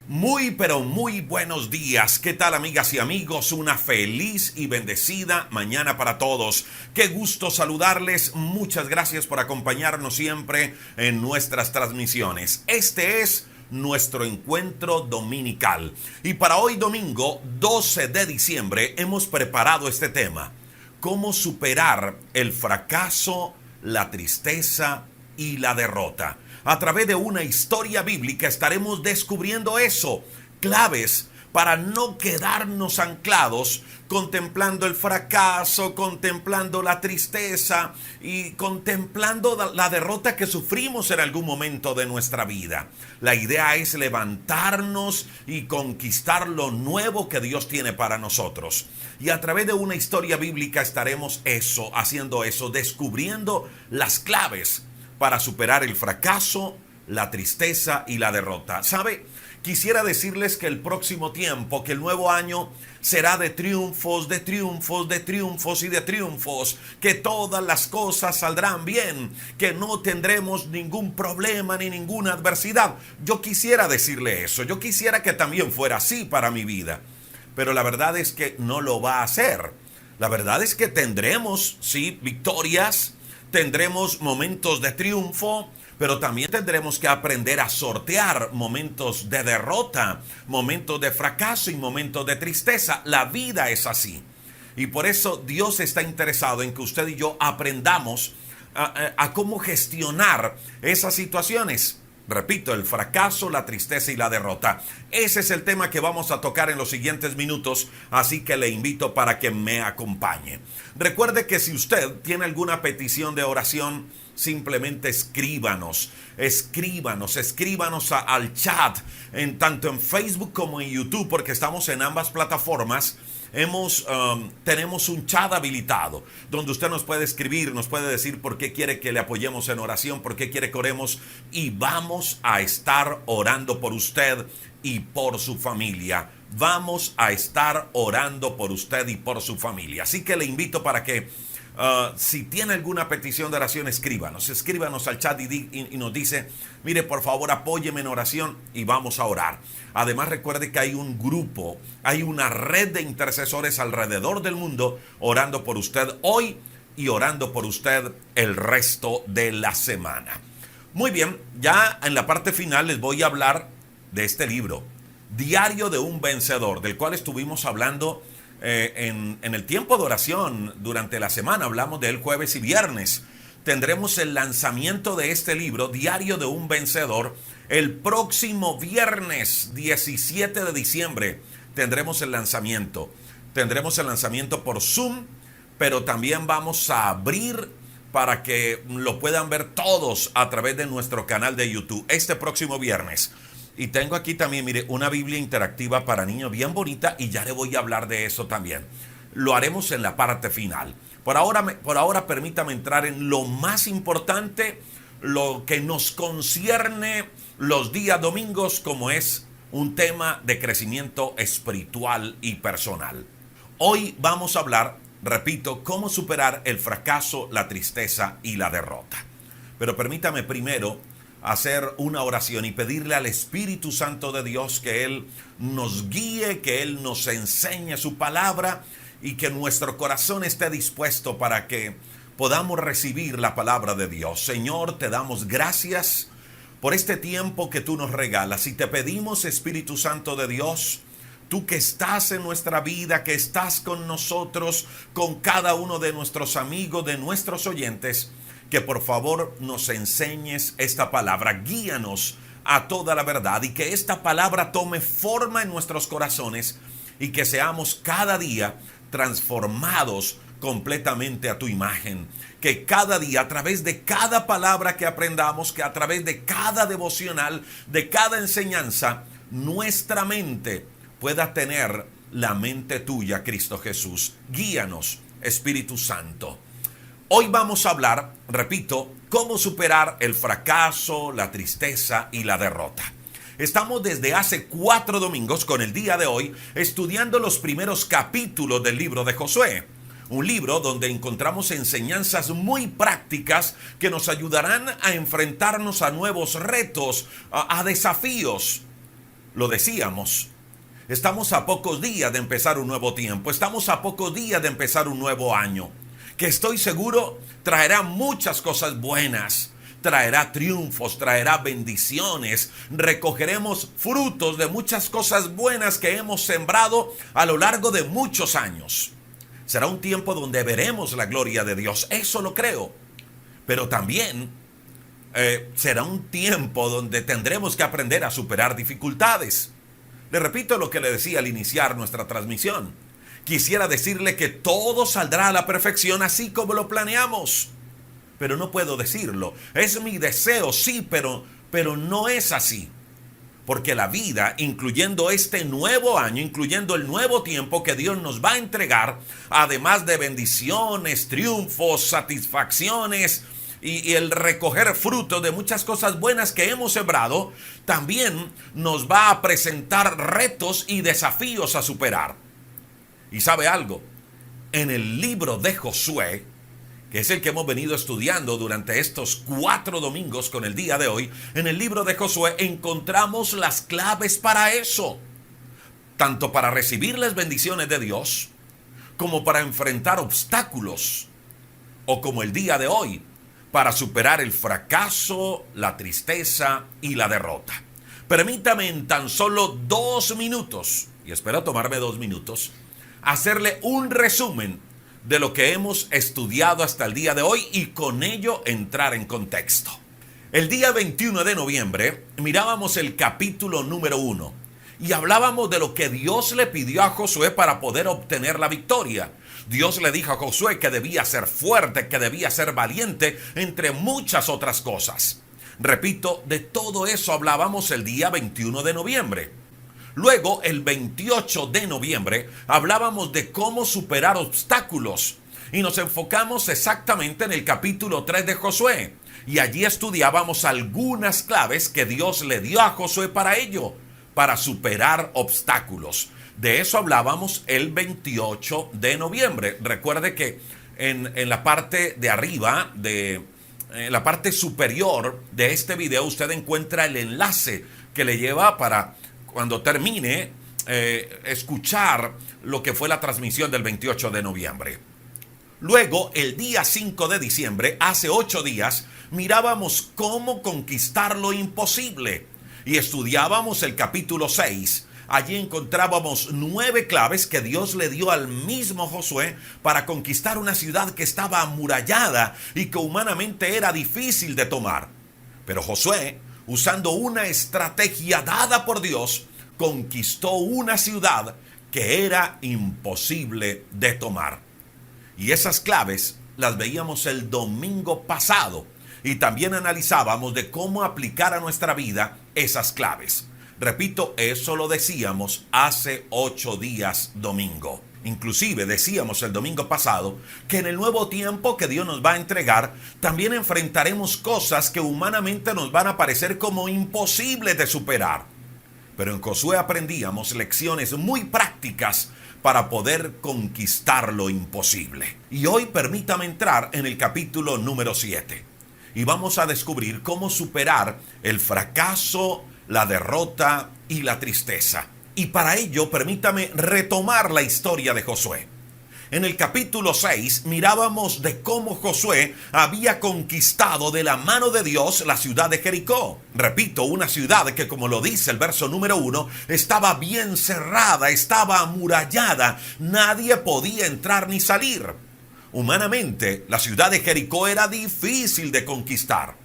Muy pero muy buenos días. ¿Qué tal, amigas y amigos? Una feliz y bendecida mañana para todos. Qué gusto saludarles. Muchas gracias por acompañarnos siempre en nuestras transmisiones. Este es nuestro encuentro dominical. Y para hoy domingo 12 de diciembre hemos preparado este tema: cómo superar el fracaso, la tristeza y la derrota. A través de una historia bíblica estaremos descubriendo eso, claves para no quedarnos anclados contemplando el fracaso, contemplando la tristeza y contemplando la derrota que sufrimos en algún momento de nuestra vida. La idea es levantarnos y conquistar lo nuevo que Dios tiene para nosotros. Y a través de una historia bíblica estaremos haciendo eso, descubriendo las claves para superar el fracaso, la tristeza y la derrota. ¿Sabe? Quisiera decirles que el próximo tiempo, que el nuevo año será de triunfos, de triunfos, de triunfos y de triunfos, que todas las cosas saldrán bien, que no tendremos ningún problema ni ninguna adversidad. Yo quisiera decirle eso, yo quisiera que también fuera así para mi vida, pero la verdad es que no lo va a hacer. La verdad es que tendremos, sí, victorias, tendremos momentos de triunfo, pero también tendremos que aprender a sortear momentos de derrota, momentos de fracaso y momentos de tristeza. La vida es así. Y por eso Dios está interesado en que usted y yo aprendamos a cómo gestionar esas situaciones. Repito, el fracaso, la tristeza y la derrota. Ese es el tema que vamos a tocar en los siguientes minutos, así que le invito para que me acompañe. Recuerde que si usted tiene alguna petición de oración, simplemente escríbanos al chat, tanto en Facebook como en YouTube, porque estamos en ambas plataformas. Tenemos un chat habilitado donde usted nos puede escribir, nos puede decir por qué quiere que le apoyemos en oración, por qué quiere que oremos, y vamos a estar orando por usted y por su familia. Vamos a estar orando por usted y por su familia. Así que le invito para que si tiene alguna petición de oración, escríbanos al chat y nos dice: mire, por favor, apóyeme en oración, y vamos a orar. Además, recuerde que hay un grupo, hay una red de intercesores alrededor del mundo orando por usted hoy y orando por usted el resto de la semana. Muy bien, ya en la parte final les voy a hablar de este libro, Diario de un Vencedor, del cual estuvimos hablando en el tiempo de oración durante la semana. Hablamos de él jueves y viernes. Tendremos el lanzamiento de este libro, Diario de un Vencedor, el próximo viernes 17 de diciembre. Tendremos el lanzamiento por Zoom, pero también vamos a abrir para que lo puedan ver todos a través de nuestro canal de YouTube este próximo viernes. Y tengo aquí también, mire, una Biblia interactiva para niños bien bonita, y ya le voy a hablar de eso también. Lo haremos en la parte final. Por ahora permítame entrar en lo más importante, lo que nos concierne los días domingos, como es un tema de crecimiento espiritual y personal. Hoy vamos a hablar, repito, cómo superar el fracaso, la tristeza y la derrota. Pero permítame primero hacer una oración y pedirle al Espíritu Santo de Dios que Él nos guíe, que Él nos enseñe su palabra y que nuestro corazón esté dispuesto para que podamos recibir la palabra de Dios. Señor, te damos gracias por este tiempo que tú nos regalas, y te pedimos, Espíritu Santo de Dios, tú que estás en nuestra vida, que estás con nosotros, con cada uno de nuestros amigos, de nuestros oyentes, que por favor nos enseñes esta palabra, guíanos a toda la verdad, y que esta palabra tome forma en nuestros corazones y que seamos cada día transformados completamente a tu imagen. Que cada día, a través de cada palabra que aprendamos, que a través de cada devocional, de cada enseñanza, nuestra mente pueda tener la mente tuya, Cristo Jesús. Guíanos, Espíritu Santo. Hoy vamos a hablar, repito, cómo superar el fracaso, la tristeza y la derrota. Estamos desde hace 4 domingos, con el día de hoy, estudiando los primeros capítulos del libro de Josué. Un libro donde encontramos enseñanzas muy prácticas que nos ayudarán a enfrentarnos a nuevos retos, a desafíos. lo decíamos, estamos a pocos días de empezar un nuevo tiempo, estamos a pocos días de empezar un nuevo año, que estoy seguro traerá muchas cosas buenas, traerá triunfos, traerá bendiciones, recogeremos frutos de muchas cosas buenas que hemos sembrado a lo largo de muchos años. Será un tiempo donde veremos la gloria de Dios, eso lo creo, pero también será un tiempo donde tendremos que aprender a superar dificultades. Le repito lo que le decía al iniciar nuestra transmisión. Quisiera decirle que todo saldrá a la perfección así como lo planeamos, pero no puedo decirlo. Es mi deseo, sí, pero no es así. Porque la vida, incluyendo este nuevo año, incluyendo el nuevo tiempo que Dios nos va a entregar, además de bendiciones, triunfos, satisfacciones y el recoger fruto de muchas cosas buenas que hemos sembrado, también nos va a presentar retos y desafíos a superar. ¿Y sabe algo? En el libro de Josué, que es el que hemos venido estudiando durante estos 4 domingos con el día de hoy, en el libro de Josué encontramos las claves para eso, tanto para recibir las bendiciones de Dios, como para enfrentar obstáculos, o como el día de hoy, para superar el fracaso, la tristeza y la derrota. Permítame en tan solo 2 minutos, y espero tomarme 2 minutos, hacerle un resumen de lo que hemos estudiado hasta el día de hoy y con ello entrar en contexto. El día 21 de noviembre mirábamos el capítulo número 1 y hablábamos de lo que Dios le pidió a Josué para poder obtener la victoria. Dios le dijo a Josué que debía ser fuerte, que debía ser valiente, entre muchas otras cosas. Repito, de todo eso hablábamos el día 21 de noviembre. Luego, el 28 de noviembre, hablábamos de cómo superar obstáculos y nos enfocamos exactamente en el capítulo 3 de Josué. Y allí estudiábamos algunas claves que Dios le dio a Josué para ello, para superar obstáculos. De eso hablábamos el 28 de noviembre. Recuerde que en la parte de arriba, en la parte superior de este video, usted encuentra el enlace que le lleva para, cuando termine, escuchar lo que fue la transmisión del 28 de noviembre. Luego, el día 5 de diciembre, hace 8 días, mirábamos cómo conquistar lo imposible y estudiábamos el capítulo 6. Allí encontrábamos 9 claves que Dios le dio al mismo Josué para conquistar una ciudad que estaba amurallada y que humanamente era difícil de tomar. Pero Josué, usando una estrategia dada por Dios, conquistó una ciudad que era imposible de tomar. Y esas claves las veíamos el domingo pasado y también analizábamos de cómo aplicar a nuestra vida esas claves. Repito, eso lo decíamos hace 8 días domingo. Inclusive decíamos el domingo pasado que en el nuevo tiempo que Dios nos va a entregar, también enfrentaremos cosas que humanamente nos van a parecer como imposibles de superar. Pero en Josué aprendíamos lecciones muy prácticas para poder conquistar lo imposible. Y hoy permítame entrar en el capítulo número 7. Y vamos a descubrir cómo superar el fracaso, la derrota y la tristeza. Y para ello permítame retomar la historia de Josué. En el capítulo 6 mirábamos de cómo Josué había conquistado de la mano de Dios la ciudad de Jericó. Repito, una ciudad que, como lo dice el verso número 1, estaba bien cerrada, estaba amurallada, nadie podía entrar ni salir. Humanamente, la ciudad de Jericó era difícil de conquistar.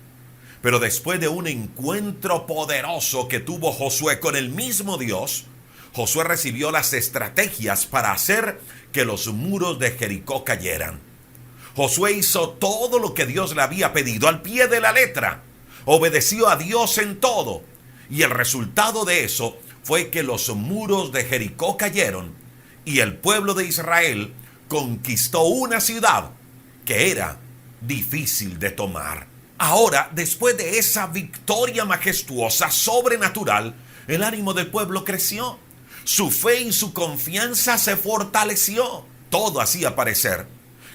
Pero después de un encuentro poderoso que tuvo Josué con el mismo Dios, Josué recibió las estrategias para hacer que los muros de Jericó cayeran. Josué hizo todo lo que Dios le había pedido al pie de la letra. Obedeció a Dios en todo. Y el resultado de eso fue que los muros de Jericó cayeron y el pueblo de Israel conquistó una ciudad que era difícil de tomar. Ahora, después de esa victoria majestuosa, sobrenatural, el ánimo del pueblo creció. Su fe y su confianza se fortaleció. Todo hacía parecer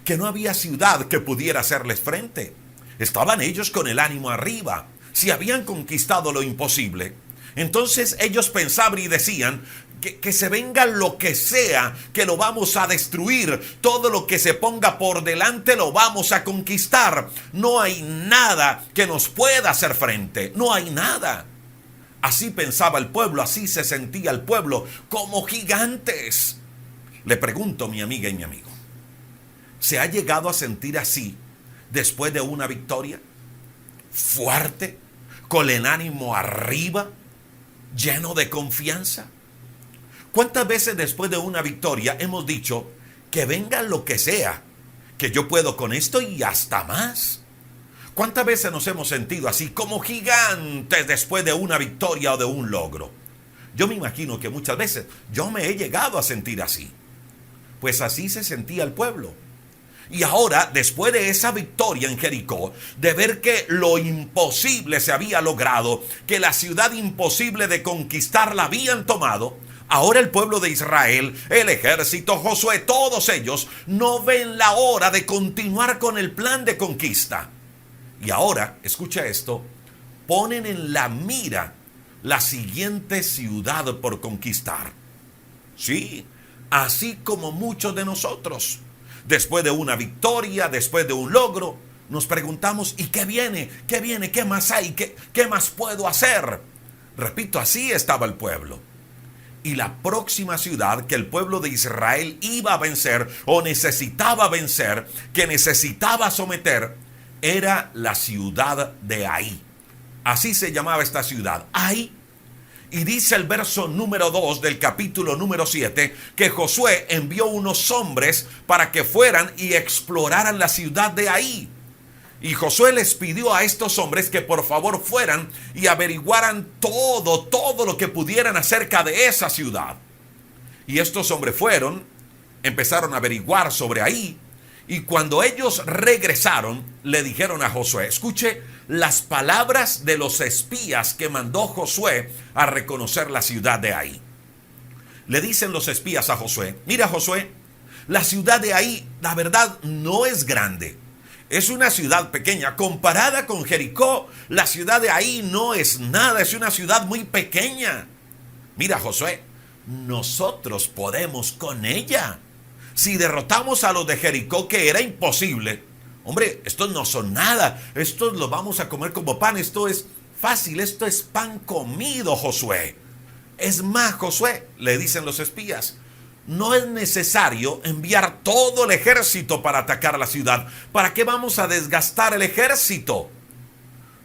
que no había ciudad que pudiera hacerles frente. Estaban ellos con el ánimo arriba. Si habían conquistado lo imposible, Entonces ellos pensaban y decían que se venga lo que sea, que lo vamos a destruir. Todo lo que se ponga por delante lo vamos a conquistar. No hay nada que nos pueda hacer frente. No hay nada. Así pensaba el pueblo, así se sentía el pueblo, como gigantes. Le pregunto, mi amiga y mi amigo, ¿se ha llegado a sentir así después de una victoria? Fuerte, con el ánimo arriba, lleno de confianza. ¿Cuántas veces después de una victoria hemos dicho que venga lo que sea, que yo puedo con esto y hasta más? ¿Cuántas veces nos hemos sentido así como gigantes después de una victoria o de un logro? Yo me imagino que muchas veces yo me he llegado a sentir así. Pues así se sentía el pueblo. Y ahora, después de esa victoria en Jericó, de ver que lo imposible se había logrado, que la ciudad imposible de conquistar la habían tomado, ahora el pueblo de Israel, el ejército, Josué, todos ellos no ven la hora de continuar con el plan de conquista. Y ahora, escucha esto, ponen en la mira la siguiente ciudad por conquistar. Sí, así como muchos de nosotros. Después de una victoria, después de un logro, nos preguntamos, ¿y qué viene? ¿Qué viene? ¿Qué más hay? ¿Qué más puedo hacer? Repito, así estaba el pueblo. Y la próxima ciudad que el pueblo de Israel iba a vencer o necesitaba vencer, que necesitaba someter, era la ciudad de Ai. Así se llamaba esta ciudad, Ai. Y dice el verso número 2 del capítulo número 7 que Josué envió unos hombres para que fueran y exploraran la ciudad de Ai. Y Josué les pidió a estos hombres que por favor fueran y averiguaran todo lo que pudieran acerca de esa ciudad. Y estos hombres fueron, empezaron a averiguar sobre Ai. Y cuando ellos regresaron, le dijeron a Josué, escuche las palabras de los espías que mandó Josué a reconocer la ciudad de Ai. Le dicen los espías a Josué, mira Josué, la ciudad de Ai, la verdad, no es grande. Es una ciudad pequeña. Comparada con Jericó, la ciudad de Ai no es nada, es una ciudad muy pequeña. Mira Josué, nosotros podemos con ella. Si derrotamos a los de Jericó, que era imposible, hombre, estos no son nada, estos los vamos a comer como pan, esto es fácil, esto es pan comido, Josué. Es más, Josué, le dicen los espías, no es necesario enviar todo el ejército para atacar la ciudad. ¿Para qué vamos a desgastar el ejército?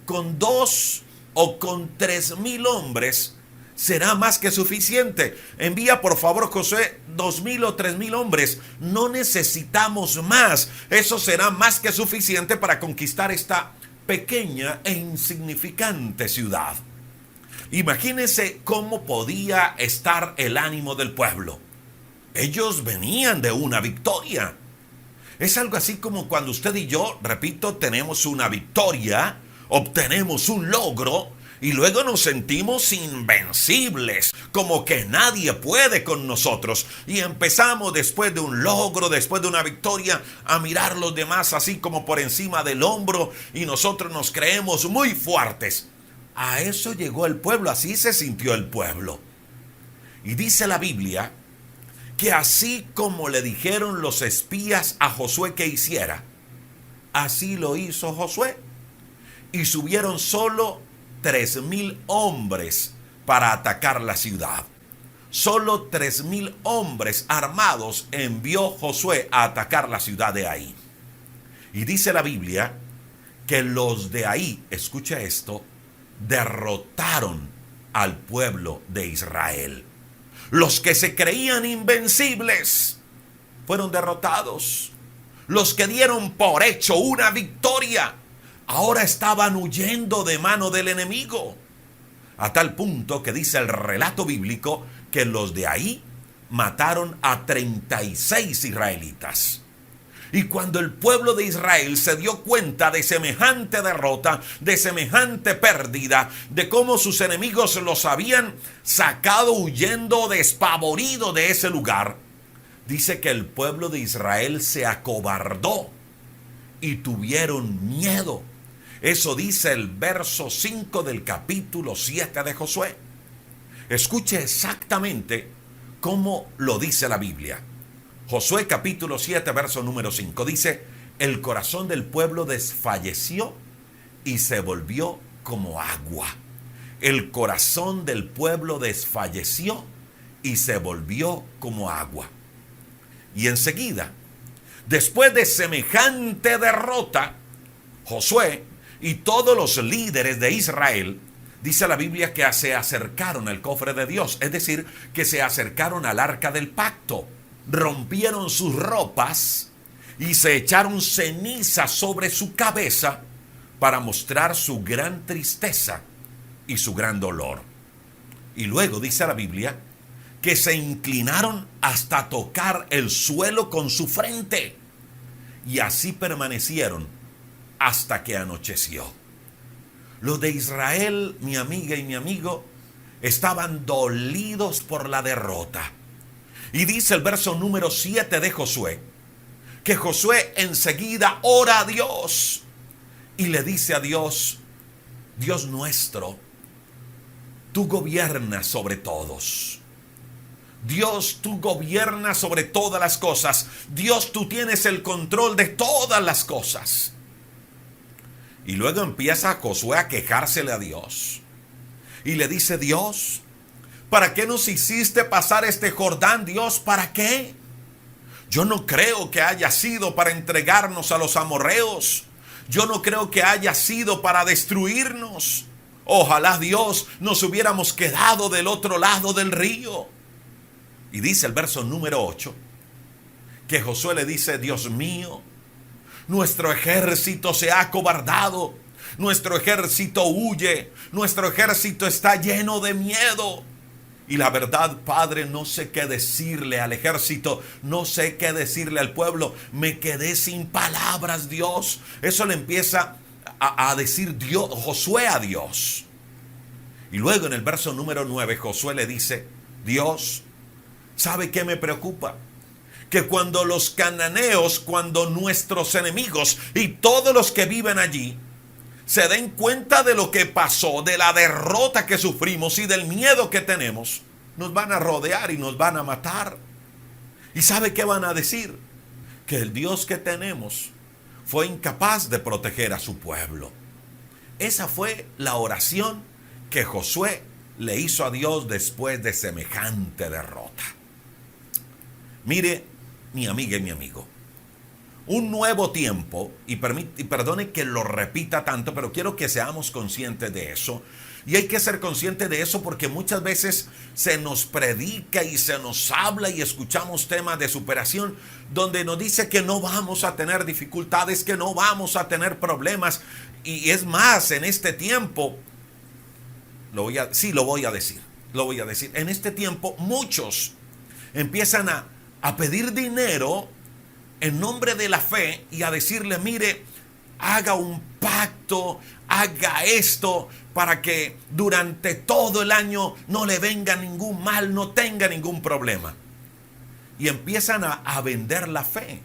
Con 2 o con 3,000 hombres será más que suficiente. Envía por favor, Josué, 2,000 o 3,000 hombres. No necesitamos más. Eso será más que suficiente para conquistar esta pequeña e insignificante ciudad. Imagínense cómo podía estar el ánimo del pueblo. Ellos venían de una victoria. Es algo así como cuando usted y yo, repito, tenemos una victoria, obtenemos un logro y luego nos sentimos invencibles, como que nadie puede con nosotros. Y empezamos después de un logro, después de una victoria, a mirar los demás así como por encima del hombro y nosotros nos creemos muy fuertes. A eso llegó el pueblo, así se sintió el pueblo. Y dice la Biblia que así como le dijeron los espías a Josué que hiciera, así lo hizo Josué. Y subieron solo 3,000 hombres para atacar la ciudad. Solo 3,000 hombres armados envió Josué a atacar la ciudad de Ai. Y dice la Biblia que los de Ai, escucha esto, derrotaron al pueblo de Israel. Los que se creían invencibles fueron derrotados. Los que dieron por hecho una victoria ahora estaban huyendo de mano del enemigo. A tal punto que dice el relato bíblico que los de Ai mataron a 36 israelitas. Y cuando el pueblo de Israel se dio cuenta de semejante derrota, de semejante pérdida, de cómo sus enemigos los habían sacado huyendo despavorido de ese lugar, dice que el pueblo de Israel se acobardó y tuvieron miedo. Eso dice el verso 5 del capítulo 7 de Josué. Escuche exactamente cómo lo dice la Biblia. Josué capítulo 7, verso número 5 dice: el corazón del pueblo desfalleció y se volvió como agua. El corazón del pueblo desfalleció y se volvió como agua. Y enseguida, después de semejante derrota, Josué y todos los líderes de Israel, dice la Biblia que se acercaron al cofre de Dios, es decir, que se acercaron al arca del pacto, rompieron sus ropas y se echaron ceniza sobre su cabeza para mostrar su gran tristeza y su gran dolor. Y luego dice la Biblia que se inclinaron hasta tocar el suelo con su frente, y así permanecieron hasta que anocheció. Los de Israel, mi amiga y mi amigo, estaban dolidos por la derrota. Y dice el verso número 7 de Josué, que Josué enseguida ora a Dios y le dice a Dios: Dios nuestro, tú gobiernas sobre todos. Dios, tú gobiernas sobre todas las cosas. Dios, tú tienes el control de todas las cosas. Y luego empieza Josué a quejársele a Dios. Y le dice: Dios, ¿para qué nos hiciste pasar este Jordán, Dios? ¿Para qué? Yo no creo que haya sido para entregarnos a los amorreos. Yo no creo que haya sido para destruirnos. Ojalá, Dios, nos hubiéramos quedado del otro lado del río. Y dice el verso número 8, que Josué le dice: Dios mío, nuestro ejército se ha acobardado, nuestro ejército huye, nuestro ejército está lleno de miedo. Y la verdad, Padre, no sé qué decirle al ejército, no sé qué decirle al pueblo. Me quedé sin palabras, Dios. Eso le empieza a decir Dios, Josué a Dios. Y luego en el verso número 9, Josué le dice: Dios, ¿sabe qué me preocupa? Que cuando los cananeos, cuando nuestros enemigos y todos los que viven allí se den cuenta de lo que pasó, de la derrota que sufrimos y del miedo que tenemos, nos van a rodear y nos van a matar. ¿Y sabe qué van a decir? Que el Dios que tenemos fue incapaz de proteger a su pueblo. Esa fue la oración que Josué le hizo a Dios después de semejante derrota. Mire, mi amiga y mi amigo, un nuevo tiempo, y perdone que lo repita tanto, pero quiero que seamos conscientes de eso. Y hay que ser consciente de eso porque muchas veces se nos predica y se nos habla y escuchamos temas de superación donde nos dice que no vamos a tener dificultades, que no vamos a tener problemas. Y es más, en este tiempo, lo voy a decir. En este tiempo muchos empiezan a pedir dinero en nombre de la fe y a decirle: mire, haga un pacto, haga esto para que durante todo el año no le venga ningún mal, no tenga ningún problema. Y empiezan a vender la fe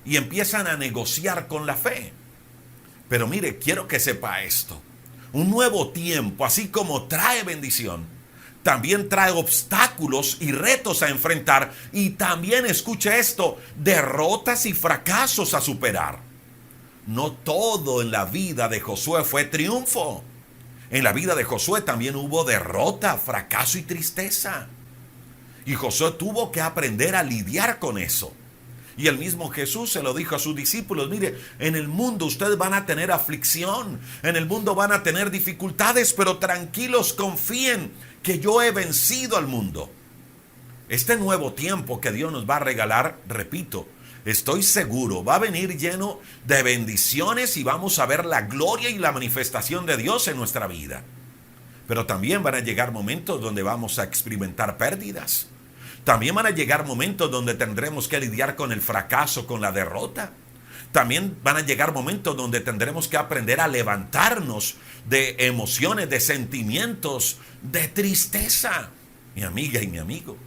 y empiezan a negociar con la fe. Pero mire, quiero que sepa esto: un nuevo tiempo, así como trae bendición, también trae obstáculos y retos a enfrentar, y también, escuche esto, derrotas y fracasos a superar. No todo en la vida de Josué fue triunfo. En la vida de Josué también hubo derrota, fracaso y tristeza. Y Josué tuvo que aprender a lidiar con eso. Y el mismo Jesús se lo dijo a sus discípulos: mire, en el mundo ustedes van a tener aflicción, en el mundo van a tener dificultades, pero tranquilos, confíen que yo he vencido al mundo. Este nuevo tiempo que Dios nos va a regalar, repito, estoy seguro, va a venir lleno de bendiciones y vamos a ver la gloria y la manifestación de Dios en nuestra vida. Pero también van a llegar momentos donde vamos a experimentar pérdidas. También van a llegar momentos donde tendremos que lidiar con el fracaso, con la derrota. También van a llegar momentos donde tendremos que aprender a levantarnos de emociones, de sentimientos, de tristeza. Mi amiga y mi amigo,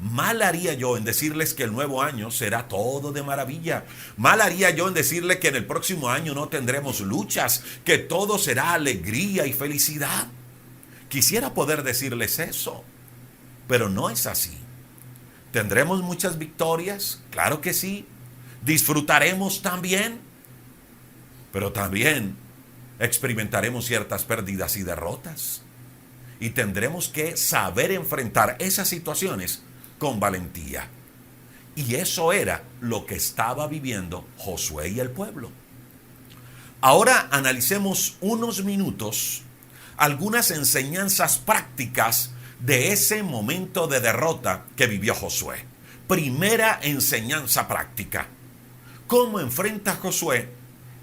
mal haría yo en decirles que el nuevo año será todo de maravilla. Mal haría yo en decirles que en el próximo año no tendremos luchas, que todo será alegría y felicidad. Quisiera poder decirles eso, Pero no es así. ¿Tendremos muchas victorias? Claro que sí. ¿Disfrutaremos también? Pero también experimentaremos ciertas pérdidas y derrotas. Y tendremos que saber enfrentar esas situaciones con valentía. Y eso era lo que estaba viviendo Josué y el pueblo. Ahora analicemos unos minutos algunas enseñanzas prácticas de ese momento de derrota que vivió Josué. Primera enseñanza práctica. ¿Cómo enfrenta Josué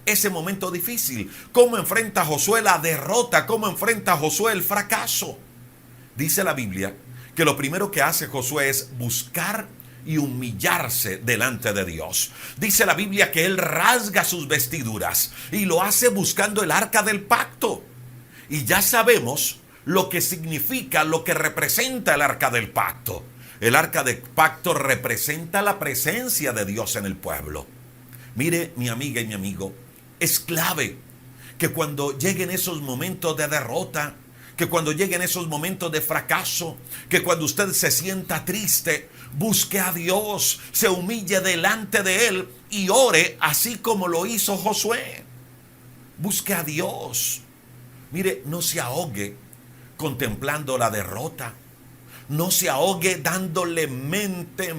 ese momento difícil? ¿Cómo enfrenta Josué la derrota? ¿Cómo enfrenta Josué el fracaso? Dice la Biblia que lo primero que hace Josué es buscar y humillarse delante de Dios. Dice la Biblia que él rasga sus vestiduras y lo hace buscando el arca del pacto. Y ya sabemos lo que significa, lo que representa el arca del pacto. El arca del pacto representa la presencia de Dios en el pueblo. Mire, mi amiga y mi amigo, es clave que cuando lleguen esos momentos de derrota, que cuando lleguen esos momentos de fracaso, que cuando usted se sienta triste, busque a Dios, se humille delante de Él y ore así como lo hizo Josué. Busque a Dios. Mire, no se ahogue contemplando la derrota. No se ahogue dándole mente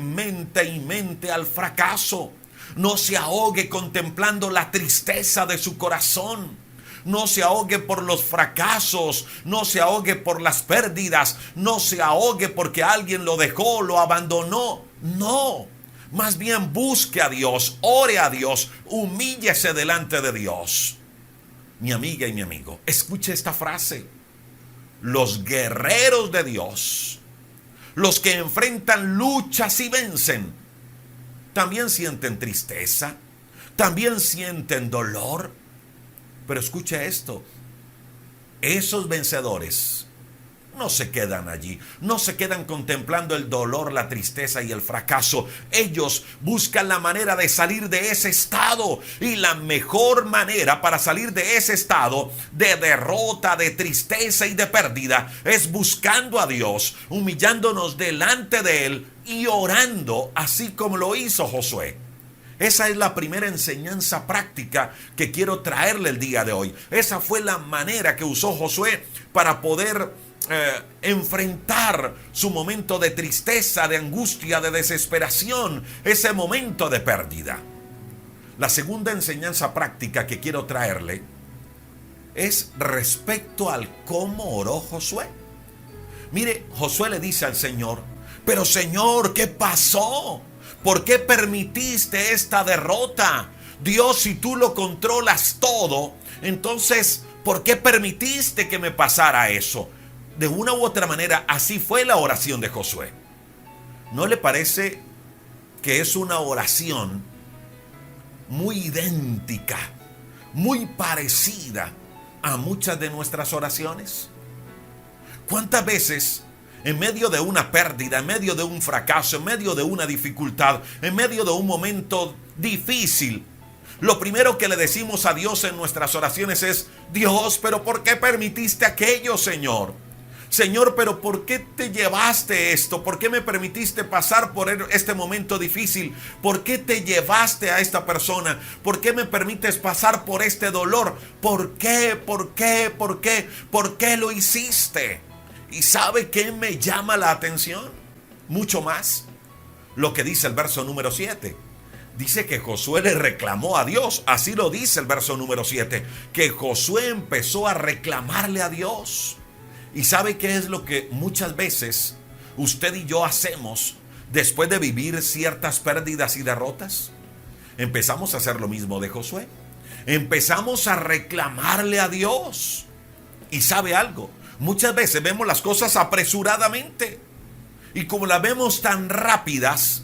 al fracaso. No se ahogue contemplando la tristeza de su corazón. No se ahogue por los fracasos, no se ahogue por las pérdidas, no se ahogue porque alguien lo dejó, lo abandonó. No, más bien busque a Dios, ore a Dios, humíllese delante de Dios. Mi amiga y mi amigo, escuche esta frase. Los guerreros de Dios, los que enfrentan luchas y vencen, también sienten tristeza, también sienten dolor. Pero escuche esto, esos vencedores no se quedan allí, no se quedan contemplando el dolor, la tristeza y el fracaso. Ellos buscan la manera de salir de ese estado, y la mejor manera para salir de ese estado de derrota, de tristeza y de pérdida es buscando a Dios, humillándonos delante de Él y orando así como lo hizo Josué. Esa es la primera enseñanza práctica que quiero traerle el día de hoy. Esa fue la manera que usó Josué para poder enfrentar su momento de tristeza, de angustia, de desesperación, ese momento de pérdida. La segunda enseñanza práctica que quiero traerle es respecto al cómo oró Josué. Mire, Josué le dice al Señor: pero Señor, ¿qué pasó? ¿Por qué permitiste esta derrota? Dios, si tú lo controlas todo, entonces, ¿por qué permitiste que me pasara eso? De una u otra manera, así fue la oración de Josué. ¿No le parece que es una oración muy idéntica, muy parecida a muchas de nuestras oraciones? ¿Cuántas veces en medio de una pérdida, en medio de un fracaso, en medio de una dificultad, en medio de un momento difícil, lo primero que le decimos a Dios en nuestras oraciones es: Dios, pero ¿por qué permitiste aquello, Señor? Señor, pero ¿por qué te llevaste esto? ¿Por qué me permitiste pasar por este momento difícil? ¿Por qué te llevaste a esta persona? ¿Por qué me permites pasar por este dolor? ¿Por qué? ¿Por qué? ¿Por qué? ¿Por qué lo hiciste? ¿Y sabe qué me llama la atención? Mucho más lo que dice el verso número 7. Dice que Josué le reclamó a Dios. Así lo dice el verso número 7. Que Josué empezó a reclamarle a Dios. ¿Y sabe qué es lo que muchas veces usted y yo hacemos después de vivir ciertas pérdidas y derrotas? Empezamos a hacer lo mismo de Josué. Empezamos a reclamarle a Dios. ¿Y sabe algo? Muchas veces vemos las cosas apresuradamente. Y como las vemos tan rápidas,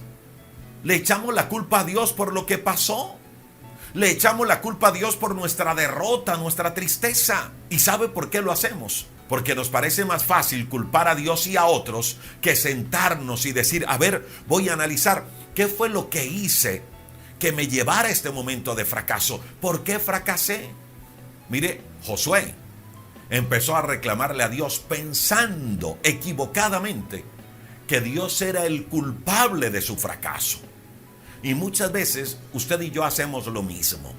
le echamos la culpa a Dios por lo que pasó. Le echamos la culpa a Dios por nuestra derrota, nuestra tristeza. ¿Y sabe por qué lo hacemos? Porque nos parece más fácil culpar a Dios y a otros que sentarnos y decir: a ver, voy a analizar qué fue lo que hice que me llevara a este momento de fracaso. ¿Por qué fracasé? Mire, Josué empezó a reclamarle a Dios pensando equivocadamente que Dios era el culpable de su fracaso. Y muchas veces usted y yo hacemos lo mismo.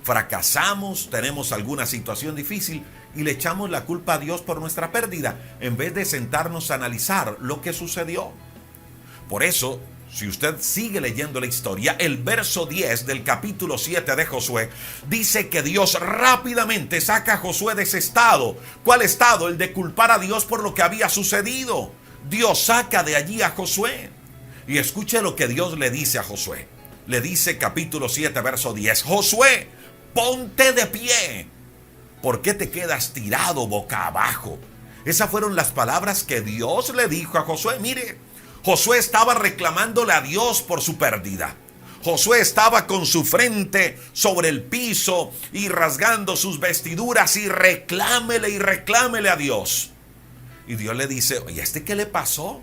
Fracasamos, tenemos alguna situación difícil y le echamos la culpa a Dios por nuestra pérdida, en vez de sentarnos a analizar lo que sucedió. Por eso, si usted sigue leyendo la historia, el verso 10 del capítulo 7 de Josué dice que Dios rápidamente saca a Josué de ese estado. ¿Cuál estado? El de culpar a Dios por lo que había sucedido. Dios saca de allí a Josué. Y escuche lo que Dios le dice a Josué. Le dice capítulo 7, verso 10. Josué, ponte de pie. ¿Por qué te quedas tirado boca abajo? Esas fueron las palabras que Dios le dijo a Josué. Mire, Josué estaba reclamándole a Dios por su pérdida. Josué estaba con su frente sobre el piso y rasgando sus vestiduras y reclámele a Dios. Y Dios le dice, oye, ¿este qué le pasó?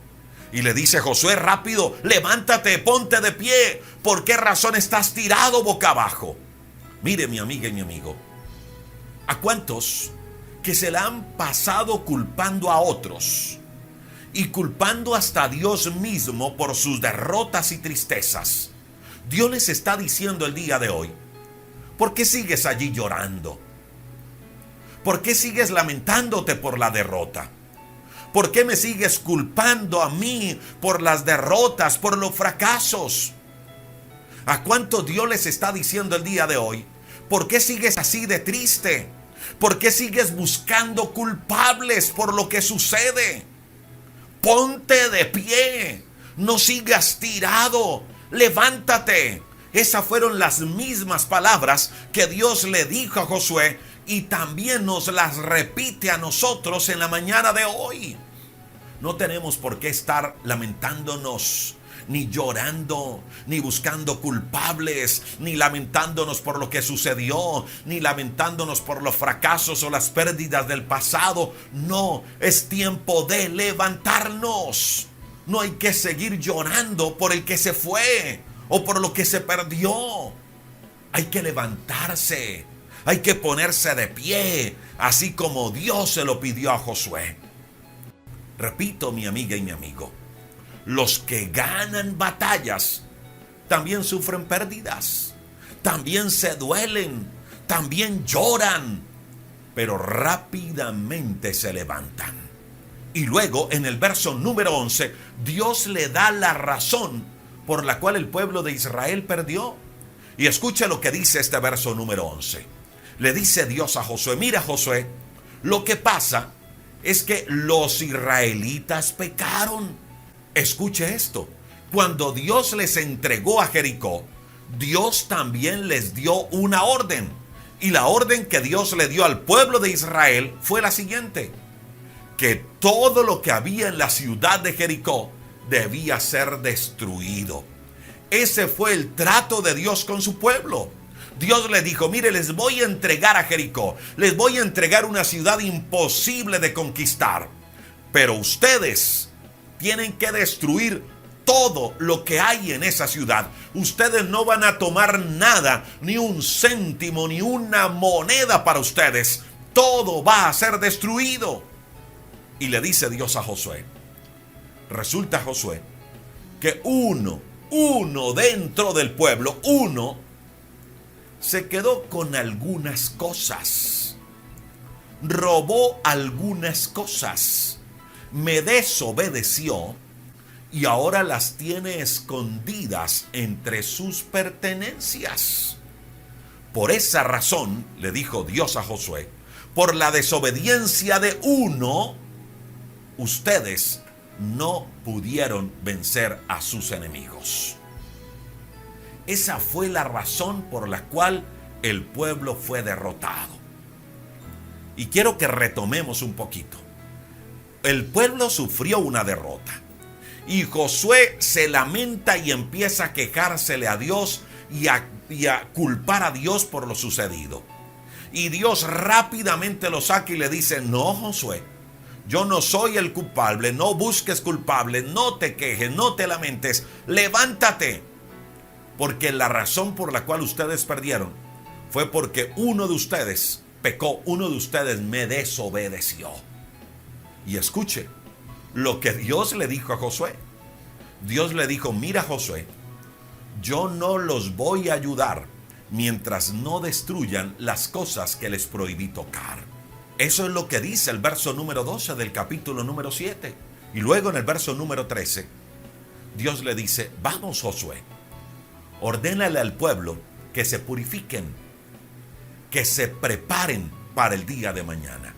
Y le dice, Josué, rápido, levántate, ponte de pie. ¿Por qué razón estás tirado boca abajo? Mire, mi amiga y mi amigo, ¿a cuántos que se la han pasado culpando a otros y culpando hasta a Dios mismo por sus derrotas y tristezas? Dios les está diciendo el día de hoy, ¿por qué sigues allí llorando? ¿Por qué sigues lamentándote por la derrota? ¿Por qué me sigues culpando a mí por las derrotas, por los fracasos? ¿A cuánto Dios les está diciendo el día de hoy? ¿Por qué sigues así de triste? ¿Por qué sigues buscando culpables por lo que sucede? Ponte de pie, no sigas tirado, levántate. Esas fueron las mismas palabras que Dios le dijo a Josué y también nos las repite a nosotros en la mañana de hoy. No tenemos por qué estar lamentándonos, ni llorando, ni buscando culpables, ni lamentándonos por lo que sucedió, ni lamentándonos por los fracasos o las pérdidas del pasado. No, es tiempo de levantarnos. No hay que seguir llorando por el que se fue o por lo que se perdió. Hay que levantarse, hay que ponerse de pie, así como Dios se lo pidió a Josué. Repito, mi amiga y mi amigo, los que ganan batallas también sufren pérdidas, también se duelen, también lloran, pero rápidamente se levantan. Y luego en el verso número 11, Dios le da la razón por la cual el pueblo de Israel perdió. Y escuche lo que dice este verso número 11. Le dice Dios a Josué, mira Josué, lo que pasa es que los israelitas pecaron. Escuche esto, cuando Dios les entregó a Jericó, Dios también les dio una orden. Y la orden que Dios le dio al pueblo de Israel fue la siguiente: que todo lo que había en la ciudad de Jericó debía ser destruido. Ese fue el trato de Dios con su pueblo. Dios le dijo, mire, les voy a entregar a Jericó, les voy a entregar una ciudad imposible de conquistar, pero ustedes tienen que destruir todo lo que hay en esa ciudad. Ustedes no van a tomar nada, ni un céntimo, ni una moneda para ustedes. Todo va a ser destruido. Y le dice Dios a Josué. Resulta, Josué, que uno dentro del pueblo, se quedó con algunas cosas. Robó algunas cosas. Me desobedeció y ahora las tiene escondidas entre sus pertenencias. Por esa razón, le dijo Dios a Josué, por la desobediencia de uno, ustedes no pudieron vencer a sus enemigos. Esa fue la razón por la cual el pueblo fue derrotado. Y quiero que retomemos un poquito. El pueblo sufrió una derrota. Y Josué se lamenta y empieza a quejársele a Dios y a culpar a Dios por lo sucedido. Y Dios rápidamente lo saca y le dice, no, Josué, yo no soy el culpable, no busques culpable, no te quejes, no te lamentes, levántate. Porque la razón por la cual ustedes perdieron fue porque uno de ustedes pecó, uno de ustedes me desobedeció. Y escuche, lo que Dios le dijo a Josué. Dios le dijo, mira Josué, yo no los voy a ayudar mientras no destruyan las cosas que les prohibí tocar. Eso es lo que dice el verso número 12 del capítulo número 7. Y luego en el verso número 13, Dios le dice, vamos Josué, ordénale al pueblo que se purifiquen, que se preparen para el día de mañana.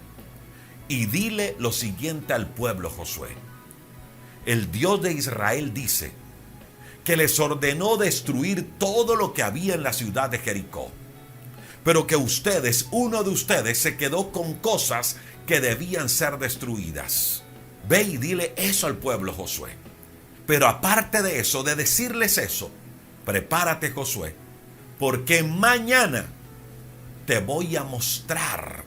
Y dile lo siguiente al pueblo, Josué. El Dios de Israel dice que les ordenó destruir todo lo que había en la ciudad de Jericó, pero que ustedes, uno de ustedes, se quedó con cosas que debían ser destruidas. Ve y dile eso al pueblo, Josué. Pero aparte de eso, de decirles eso, prepárate, Josué, porque mañana te voy a mostrar,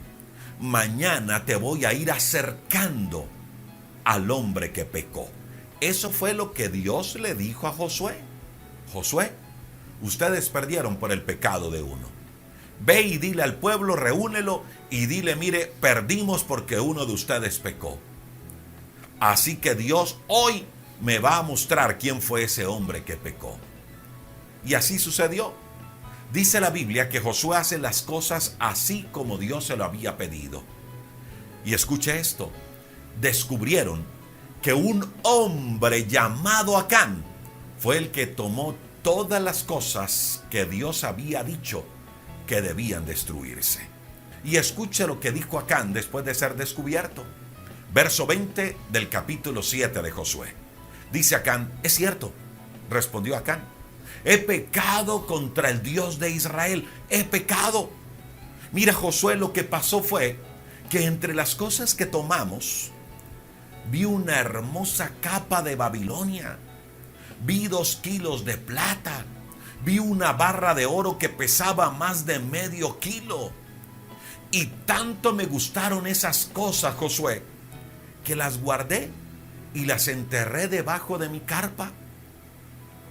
mañana te voy a ir acercando al hombre que pecó. Eso fue lo que Dios le dijo a Josué. Josué, ustedes perdieron por el pecado de uno. Ve y dile al pueblo, reúnelo y dile, mire, perdimos porque uno de ustedes pecó. Así que Dios hoy me va a mostrar quién fue ese hombre que pecó. Y así sucedió. Dice la Biblia que Josué hace las cosas así como Dios se lo había pedido. Y escuche esto, descubrieron que un hombre llamado Acán fue el que tomó todas las cosas que Dios había dicho que debían destruirse. Y escuche lo que dijo Acán después de ser descubierto. Verso 20 del capítulo 7 de Josué. Dice Acán, es cierto, respondió Acán, he pecado contra el Dios de Israel, he pecado. Mira, Josué, lo que pasó fue que entre las cosas que tomamos, vi una hermosa capa de Babilonia, vi 2 kilos de plata, vi una barra de oro que pesaba más de medio kilo. Y tanto me gustaron esas cosas, Josué, que las guardé y las enterré debajo de mi carpa.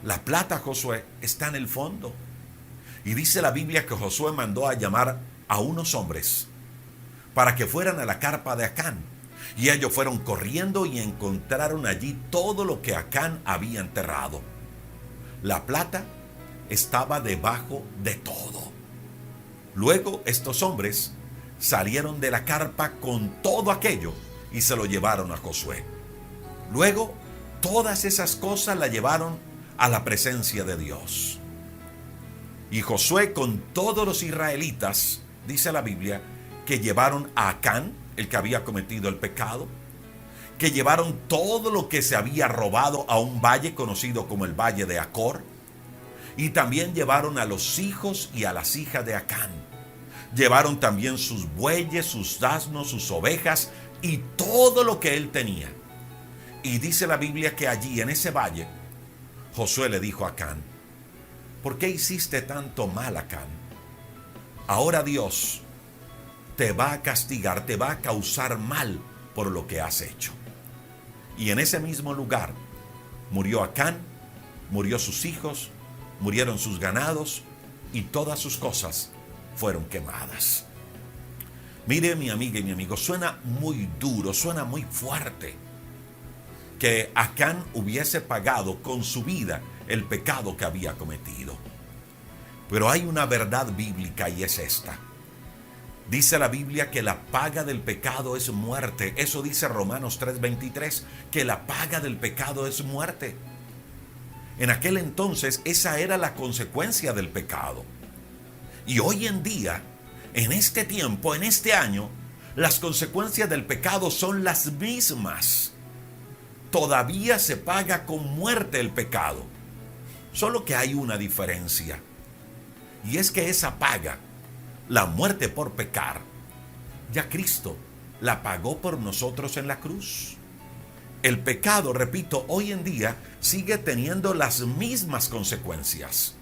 La plata, Josué, está en el fondo. Y dice la Biblia que Josué mandó a llamar a unos hombres para que fueran a la carpa de Acán. Y ellos fueron corriendo y encontraron allí todo lo que Acán había enterrado. La plata estaba debajo de todo. Luego estos hombres salieron de la carpa con todo aquello y se lo llevaron a Josué. Luego todas esas cosas la llevaron a la presencia de Dios. Y Josué con todos los israelitas, dice la Biblia, que llevaron a Acán, el que había cometido el pecado, que llevaron todo lo que se había robado a un valle conocido como el Valle de Acor, y también llevaron a los hijos y a las hijas de Acán. Llevaron también sus bueyes, sus asnos, sus ovejas y todo lo que él tenía. Y dice la Biblia que allí en ese valle, Josué le dijo a Acán, ¿por qué hiciste tanto mal, Acán? Ahora Dios te va a castigar, te va a causar mal por lo que has hecho. Y en ese mismo lugar murió Acán, murió sus hijos, murieron sus ganados y todas sus cosas fueron quemadas. Mire, mi amiga y mi amigo, suena muy duro, suena muy fuerte que Acán hubiese pagado con su vida el pecado que había cometido. Pero hay una verdad bíblica y es esta. Dice la Biblia que la paga del pecado es muerte. Eso dice Romanos 3:23, que la paga del pecado es muerte. En aquel entonces esa era la consecuencia del pecado. Y hoy en día, en este tiempo, en este año, las consecuencias del pecado son las mismas. Todavía se paga con muerte el pecado. Solo que hay una diferencia. Y es que esa paga, la muerte por pecar, ya Cristo la pagó por nosotros en la cruz. El pecado, repito, hoy en día sigue teniendo las mismas consecuencias.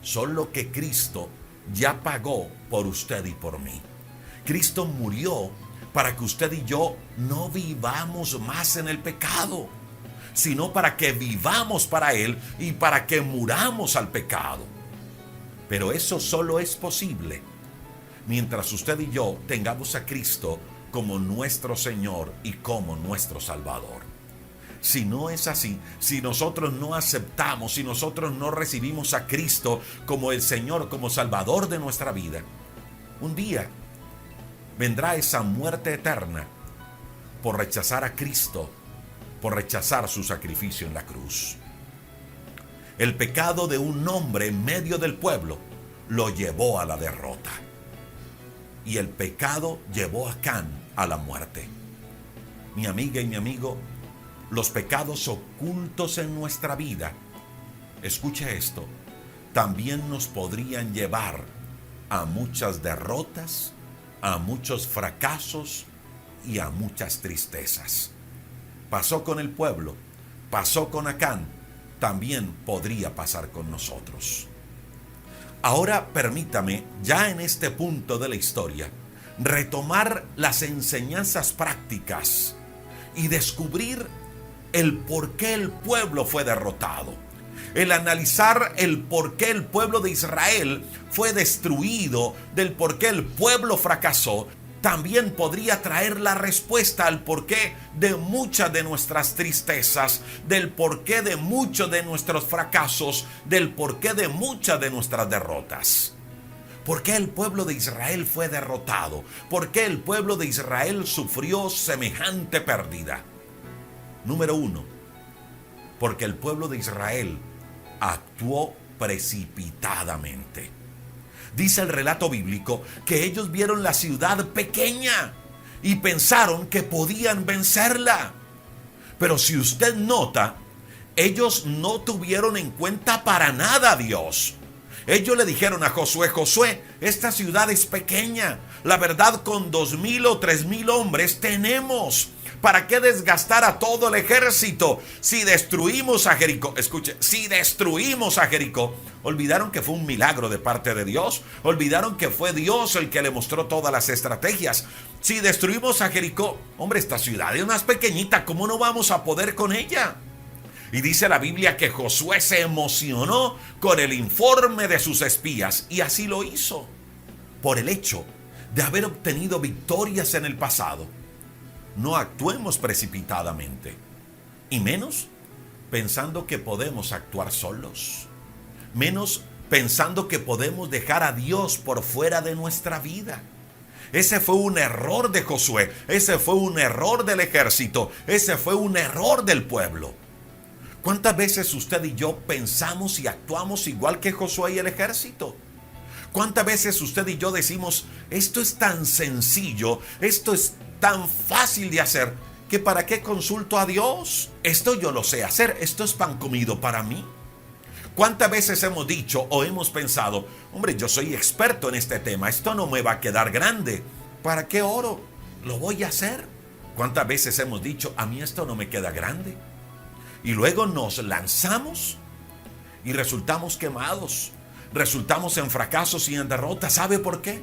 Solo que Cristo ya pagó por usted y por mí. Cristo murió para que usted y yo no vivamos más en el pecado, sino para que vivamos para Él y para que muramos al pecado. Pero eso solo es posible mientras usted y yo tengamos a Cristo como nuestro Señor y como nuestro Salvador. Si no es así, si nosotros no aceptamos, si nosotros no recibimos a Cristo como el Señor, como Salvador de nuestra vida, un día vendrá esa muerte eterna por rechazar a Cristo, por rechazar su sacrificio en la cruz. El pecado de un hombre en medio del pueblo lo llevó a la derrota. Y el pecado llevó a Can a la muerte. Mi amiga y mi amigo, los pecados ocultos en nuestra vida, escuche esto, también nos podrían llevar a muchas derrotas, a muchos fracasos y a muchas tristezas. Pasó con el pueblo, pasó con Acán, también podría pasar con nosotros. Ahora permítame, ya en este punto de la historia, retomar las enseñanzas prácticas y descubrir el por qué el pueblo fue derrotado. El analizar el por qué el pueblo de Israel fue destruido, del por qué el pueblo fracasó, también podría traer la respuesta al porqué de muchas de nuestras tristezas, del porqué de muchos de nuestros fracasos, del porqué de muchas de nuestras derrotas. ¿Por qué el pueblo de Israel fue derrotado? ¿Por qué el pueblo de Israel sufrió semejante pérdida? Número 1, porque el pueblo de Israel actuó precipitadamente. Dice el relato bíblico que ellos vieron la ciudad pequeña y pensaron que podían vencerla. Pero si usted nota, ellos no tuvieron en cuenta para nada a Dios. Ellos le dijeron a Josué: Josué, esta ciudad es pequeña. La verdad, con 2,000 o 3,000 hombres tenemos. ¿Para qué desgastar a todo el ejército si destruimos a Jericó? Escuche, si destruimos a Jericó. Olvidaron que fue un milagro de parte de Dios. Olvidaron que fue Dios el que le mostró todas las estrategias. Si destruimos a Jericó, hombre, esta ciudad es más pequeñita, ¿cómo no vamos a poder con ella? Y dice la Biblia que Josué se emocionó con el informe de sus espías, y así lo hizo. Por el hecho de haber obtenido victorias en el pasado, no actuemos precipitadamente, y menos pensando que podemos actuar solos, menos pensando que podemos dejar a Dios por fuera de nuestra vida. Ese fue un error de Josué, ese fue un error del ejército, ese fue un error del pueblo. ¿Cuántas veces usted y yo pensamos y actuamos igual que Josué y el ejército? ¿Cuántas veces usted y yo decimos: esto es tan sencillo, esto es tan fácil de hacer, que para qué consulto a Dios? Esto yo lo sé hacer, esto es pan comido para mí. ¿Cuántas veces hemos dicho o hemos pensado: hombre, yo soy experto en este tema, esto no me va a quedar grande, ¿para qué oro? Lo voy a hacer. ¿Cuántas veces hemos dicho: a mí esto no me queda grande? Y luego nos lanzamos y resultamos quemados, resultamos en fracasos y en derrotas. ¿Sabe por qué?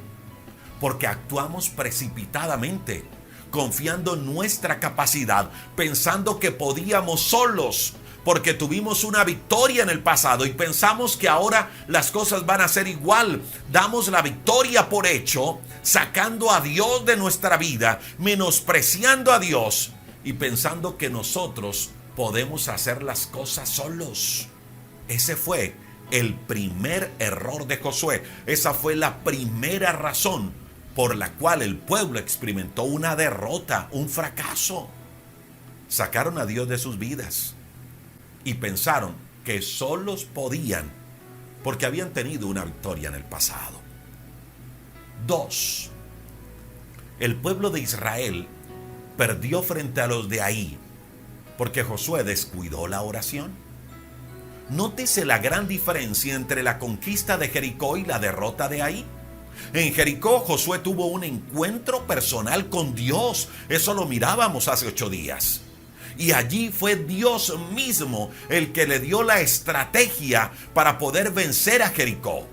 Porque actuamos precipitadamente, confiando en nuestra capacidad, pensando que podíamos solos, porque tuvimos una victoria en el pasado y pensamos que ahora las cosas van a ser igual. Damos la victoria por hecho, sacando a Dios de nuestra vida, menospreciando a Dios y pensando que nosotros podemos hacer las cosas solos. Ese fue el primer error de Josué. Esa fue la primera razón por la cual el pueblo experimentó una derrota, un fracaso. Sacaron a Dios de sus vidas y pensaron que solos podían, porque habían tenido una victoria en el pasado. 2. El pueblo de Israel perdió frente a los de Ai, porque Josué descuidó la oración. Nótese la gran diferencia entre la conquista de Jericó y la derrota de Ai. En Jericó, Josué tuvo un encuentro personal con Dios. Eso lo mirábamos hace 8 días. Y allí fue Dios mismo el que le dio la estrategia para poder vencer a Jericó.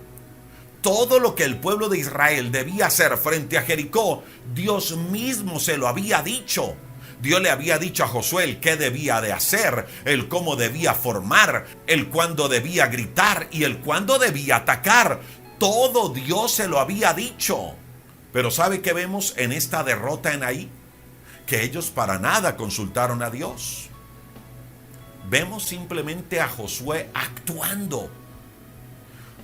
Todo lo que el pueblo de Israel debía hacer frente a Jericó, Dios mismo se lo había dicho. Dios le había dicho a Josué el qué debía de hacer, el cómo debía formar, el cuándo debía gritar y el cuándo debía atacar. Todo Dios se lo había dicho. Pero ¿sabe qué vemos en esta derrota en Ai? Que ellos para nada consultaron a Dios. vemos simplemente a Josué actuando.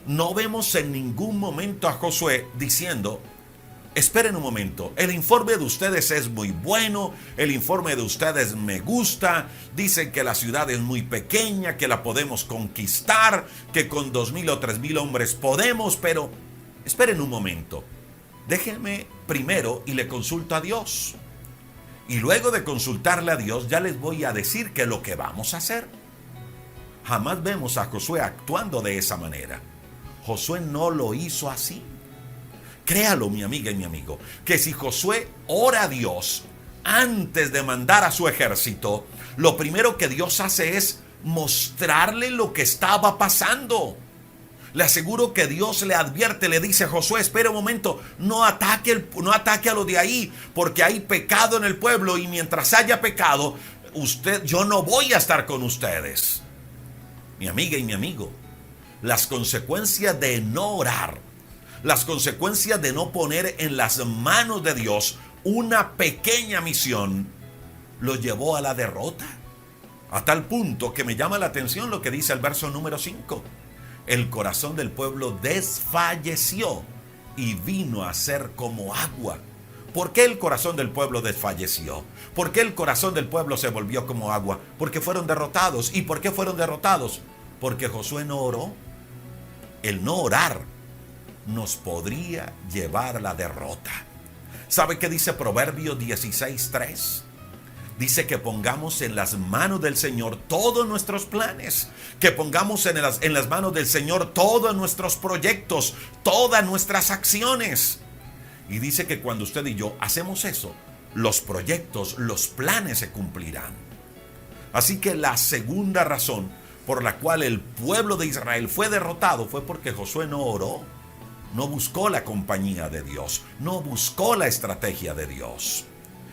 No vemos en ningún momento a Josué diciendo: esperen un momento, el informe de ustedes es muy bueno, el informe de ustedes me gusta, dicen que la ciudad es muy pequeña, que la podemos conquistar, que con 2,000 o 3,000 hombres podemos, pero esperen un momento, déjenme primero y le consulto a Dios. Y luego de consultarle a Dios ya les voy a decir qué es lo que vamos a hacer. Jamás vemos a Josué actuando de esa manera. Josué no lo hizo así. Créalo, mi amiga y mi amigo, que si Josué ora a Dios antes de mandar a su ejército, lo primero que Dios hace es mostrarle lo que estaba pasando. Le aseguro que Dios le advierte, le dice: Josué, espera un momento, no ataque a los de ahí, porque hay pecado en el pueblo, y mientras haya pecado, yo no voy a estar con ustedes. Mi amiga y mi amigo, las consecuencias de no orar, las consecuencias de no poner en las manos de Dios una pequeña misión, lo llevó a la derrota. A tal punto que me llama la atención lo que dice el verso número 5. El corazón del pueblo desfalleció y vino a ser como agua. ¿Por qué el corazón del pueblo desfalleció? ¿Por qué el corazón del pueblo se volvió como agua? Porque fueron derrotados. ¿Y por qué fueron derrotados? Porque Josué no oró. El no orar nos podría llevar a la derrota. ¿Sabe qué dice Proverbios 16:3? Dice que pongamos en las manos del Señor todos nuestros planes, que pongamos en las manos del Señor todos nuestros proyectos, todas nuestras acciones. Y dice que cuando usted y yo hacemos eso, los proyectos, los planes se cumplirán. Así que la segunda razón por la cual el pueblo de Israel fue derrotado fue porque Josué no oró, no buscó la compañía de Dios, no buscó la estrategia de Dios.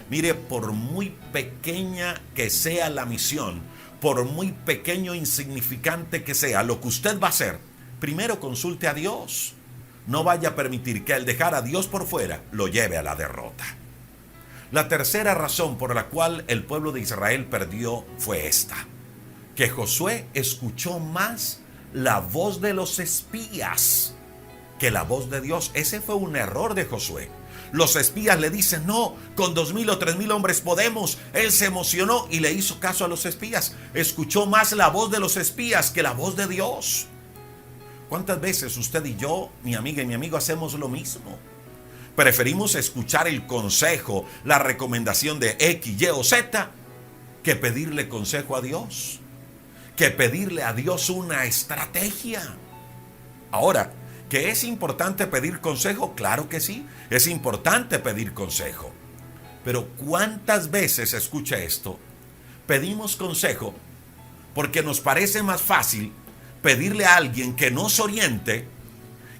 Mire, por muy pequeña que sea la misión, por muy pequeño e insignificante que sea lo que usted va a hacer, primero consulte a Dios. No vaya a permitir que el dejar a Dios por fuera lo lleve a la derrota. La tercera razón por la cual el pueblo de Israel perdió fue esta: que Josué escuchó más la voz de los espías que la voz de Dios. Ese fue un error de Josué. Los espías le dicen: no, con 2,000 o 3,000 hombres podemos. Él se emocionó y le hizo caso a los espías. Escuchó más la voz de los espías que la voz de Dios. ¿Cuántas veces usted y yo, mi amiga y mi amigo, hacemos lo mismo? Preferimos escuchar el consejo, la recomendación de X, Y o Z, que pedirle consejo a Dios, que pedirle a Dios una estrategia. Ahora, ¿que es importante pedir consejo? Claro que sí, es importante pedir consejo. Pero ¿cuántas veces, escucha esto, pedimos consejo porque nos parece más fácil pedirle a alguien que nos oriente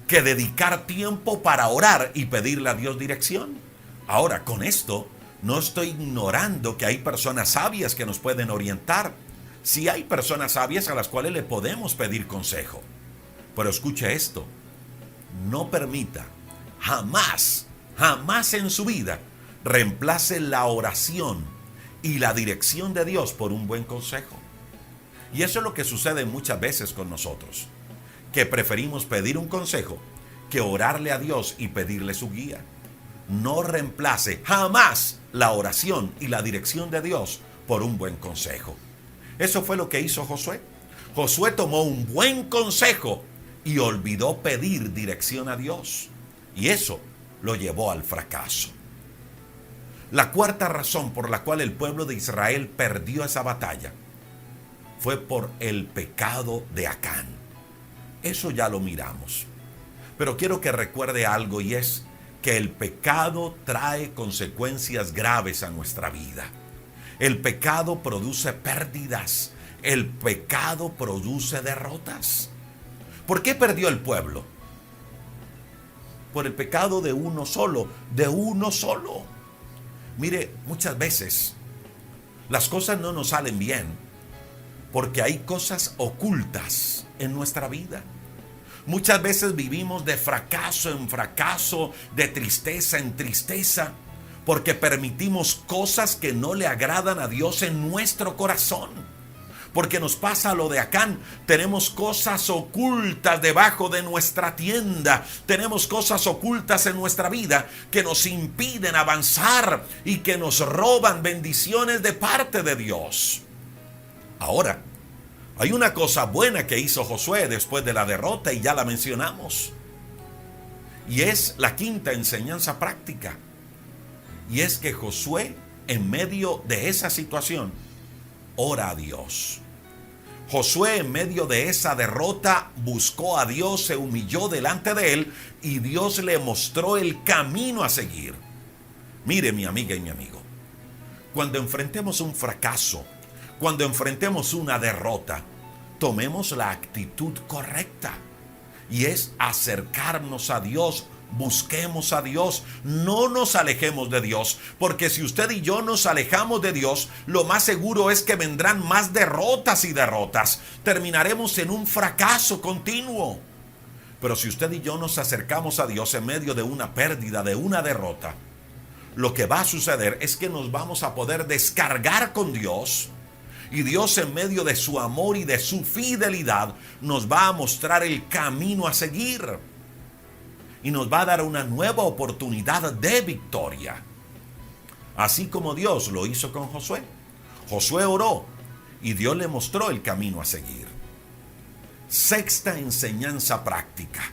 que dedicar tiempo para orar y pedirle a Dios dirección? Ahora, con esto no estoy ignorando que hay personas sabias que nos pueden orientar. Sí, hay personas sabias a las cuales le podemos pedir consejo. Pero escuche esto: no permita jamás en su vida reemplace la oración y la dirección de Dios por un buen consejo. Y eso es lo que sucede muchas veces con nosotros, que preferimos pedir un consejo que orarle a Dios y pedirle su guía. No reemplace jamás la oración y la dirección de Dios por un buen consejo. Eso fue lo que hizo Josué. Josué tomó un buen consejo y olvidó pedir dirección a Dios. Y eso lo llevó al fracaso. La cuarta razón por la cual el pueblo de Israel perdió esa batalla fue por el pecado de Acán. Eso ya lo miramos. Pero quiero que recuerde algo, y es que el pecado trae consecuencias graves a nuestra vida. El pecado produce pérdidas. El pecado produce derrotas. ¿Por qué perdió el pueblo? Por el pecado de uno solo, Mire, muchas veces las cosas no nos salen bien porque hay cosas ocultas en nuestra vida. Muchas veces vivimos de fracaso en fracaso, de tristeza en tristeza, porque permitimos cosas que no le agradan a Dios en nuestro corazón. porque nos pasa lo de Acán. Tenemos cosas ocultas debajo de nuestra tienda. Tenemos cosas ocultas en nuestra vida que nos impiden avanzar y que nos roban bendiciones de parte de Dios. Ahora, hay una cosa buena que hizo Josué después de la derrota y ya la mencionamos. Y es la quinta enseñanza práctica. Y es que Josué, en medio de esa situación, ora a Dios. Josué, en medio de esa derrota, buscó a Dios, se humilló delante de él y Dios le mostró el camino a seguir. Mire, mi amiga y mi amigo, cuando enfrentemos un fracaso, cuando enfrentemos una derrota, tomemos la actitud correcta y es acercarnos a Dios. Busquemos a Dios, no nos alejemos de Dios, porque si usted y yo nos alejamos de Dios, lo más seguro es que vendrán más derrotas y derrotas. Terminaremos en un fracaso continuo. Pero si usted y yo nos acercamos a Dios en medio de una pérdida, de una derrota, lo que va a suceder es que nos vamos a poder descargar con Dios. Y Dios, en medio de su amor y de su fidelidad, nos va a mostrar el camino a seguir. Y nos va a dar una nueva oportunidad de victoria. Así como Dios lo hizo con Josué. Josué oró y Dios le mostró el camino a seguir. Sexta enseñanza práctica.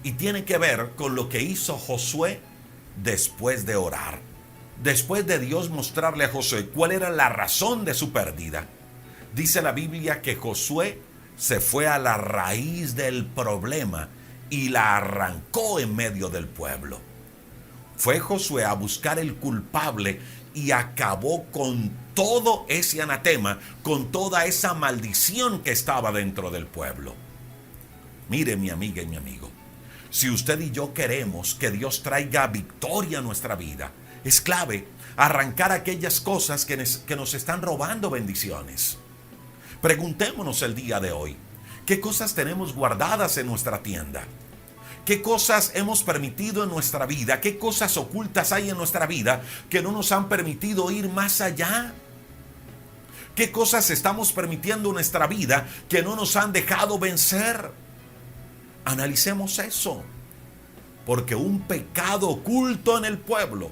Y tiene que ver con lo que hizo Josué después de orar. Después de Dios mostrarle a Josué cuál era la razón de su pérdida. Dice la Biblia que Josué se fue a la raíz del problema y la arrancó en medio del pueblo. Fue Josué a buscar el culpable y acabó con todo ese anatema, con toda esa maldición que estaba dentro del pueblo. Mire, mi amiga y mi amigo, si usted y yo queremos que Dios traiga victoria a nuestra vida, es clave arrancar aquellas cosas que nos están robando bendiciones. Preguntémonos el día de hoy, ¿qué cosas tenemos guardadas en nuestra tienda? ¿Qué cosas hemos permitido en nuestra vida? ¿Qué cosas ocultas hay en nuestra vida que no nos han permitido ir más allá? ¿Qué cosas estamos permitiendo en nuestra vida que no nos han dejado vencer? Analicemos eso, porque un pecado oculto en el pueblo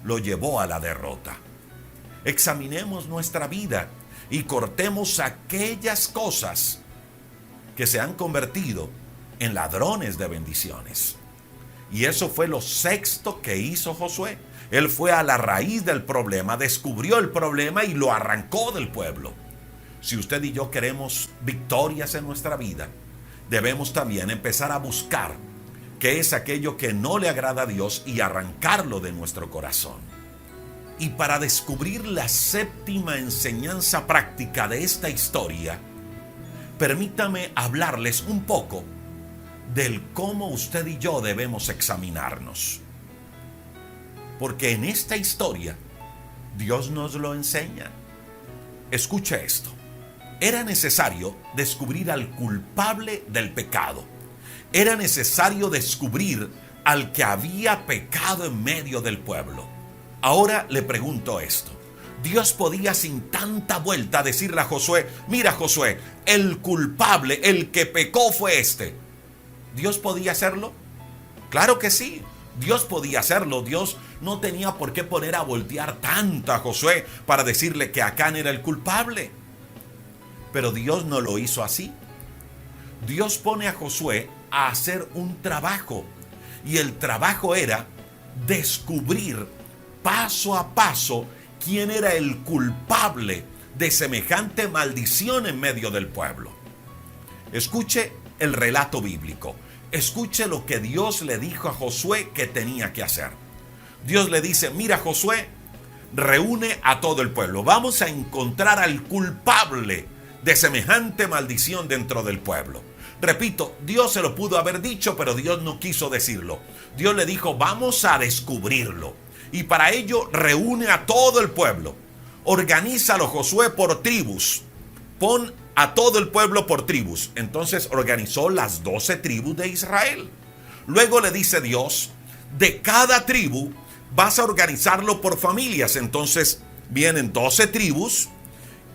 lo llevó a la derrota. Examinemos nuestra vida y cortemos aquellas cosas que se han convertido en ladrones de bendiciones. Y eso fue lo sexto que hizo Josué. Él fue a la raíz del problema, descubrió el problema y lo arrancó del pueblo. Si usted y yo queremos victorias en nuestra vida, debemos también empezar a buscar qué es aquello que no le agrada a Dios y arrancarlo de nuestro corazón. Y para descubrir la séptima enseñanza práctica de esta historia, permítame hablarles un poco del cómo usted y yo debemos examinarnos. Porque en esta historia Dios nos lo enseña. Escuche esto. Era necesario descubrir al culpable del pecado. Era necesario descubrir al que había pecado en medio del pueblo. Ahora le pregunto esto. Dios podía sin tanta vuelta decirle a Josué: mira, Josué, el culpable, el que pecó fue este. ¿Dios podía hacerlo? Claro que sí, Dios podía hacerlo. Dios no tenía por qué poner a voltear tanto a Josué para decirle que Acán era el culpable. Pero Dios no lo hizo así. Dios pone a Josué a hacer un trabajo. Y el trabajo era descubrir paso a paso quién era el culpable de semejante maldición en medio del pueblo. Escuche el relato bíblico. Escuche lo que Dios le dijo a Josué que tenía que hacer. Dios le dice: mira, Josué, reúne a todo el pueblo. Vamos a encontrar al culpable de semejante maldición dentro del pueblo. Repito, Dios se lo pudo haber dicho, pero Dios no quiso decirlo. Dios le dijo: vamos a descubrirlo. Y para ello reúne a todo el pueblo. Organízalo, Josué, por tribus. Pon a todo el pueblo por tribus. Entonces organizó las 12 tribus de Israel. Luego le dice Dios: de cada tribu vas a organizarlo por familias. Entonces vienen 12 tribus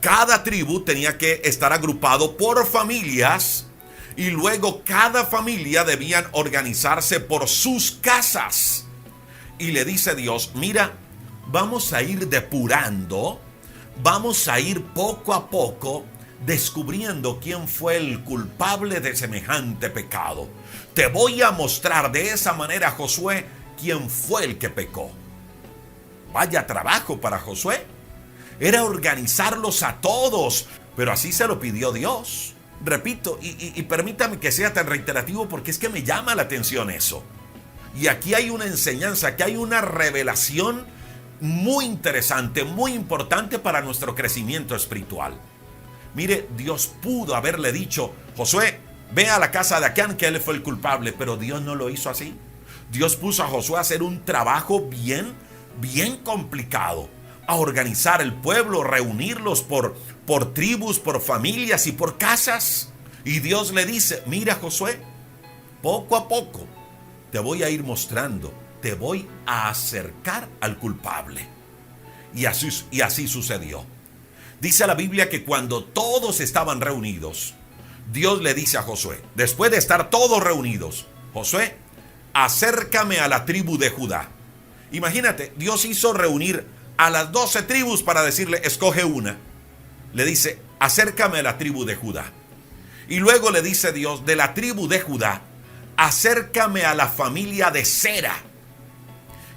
Cada tribu tenía que estar agrupado por familias y luego cada familia debían organizarse por sus casas. Y le dice Dios, mira, vamos a ir depurando, vamos a ir poco a poco descubriendo quién fue el culpable de semejante pecado. Te voy a mostrar de esa manera, Josué, quién fue el que pecó. Vaya trabajo para Josué. Era organizarlos a todos, pero así se lo pidió Dios. Repito, y permítame que sea tan reiterativo porque es que me llama la atención eso. Y aquí hay una enseñanza, aquí hay una revelación muy interesante, muy importante para nuestro crecimiento espiritual. Mire, Dios pudo haberle dicho, Josué, ve a la casa de Acán, que él fue el culpable, pero Dios no lo hizo así. Dios puso a Josué a hacer un trabajo bien complicado, a organizar el pueblo, reunirlos por tribus, por familias y por casas. Y Dios le dice, mira Josué, poco a poco te voy a ir mostrando, te voy a acercar al culpable. Y así sucedió. Dice la Biblia que cuando todos estaban reunidos, Dios le dice a Josué, después de estar todos reunidos, Josué, acércame a la tribu de Judá. Imagínate, Dios hizo reunir a las 12 tribus para decirle, escoge una. Le dice, acércame a la tribu de Judá. Y luego le dice Dios, de la tribu de Judá, acércame a la familia de Sera.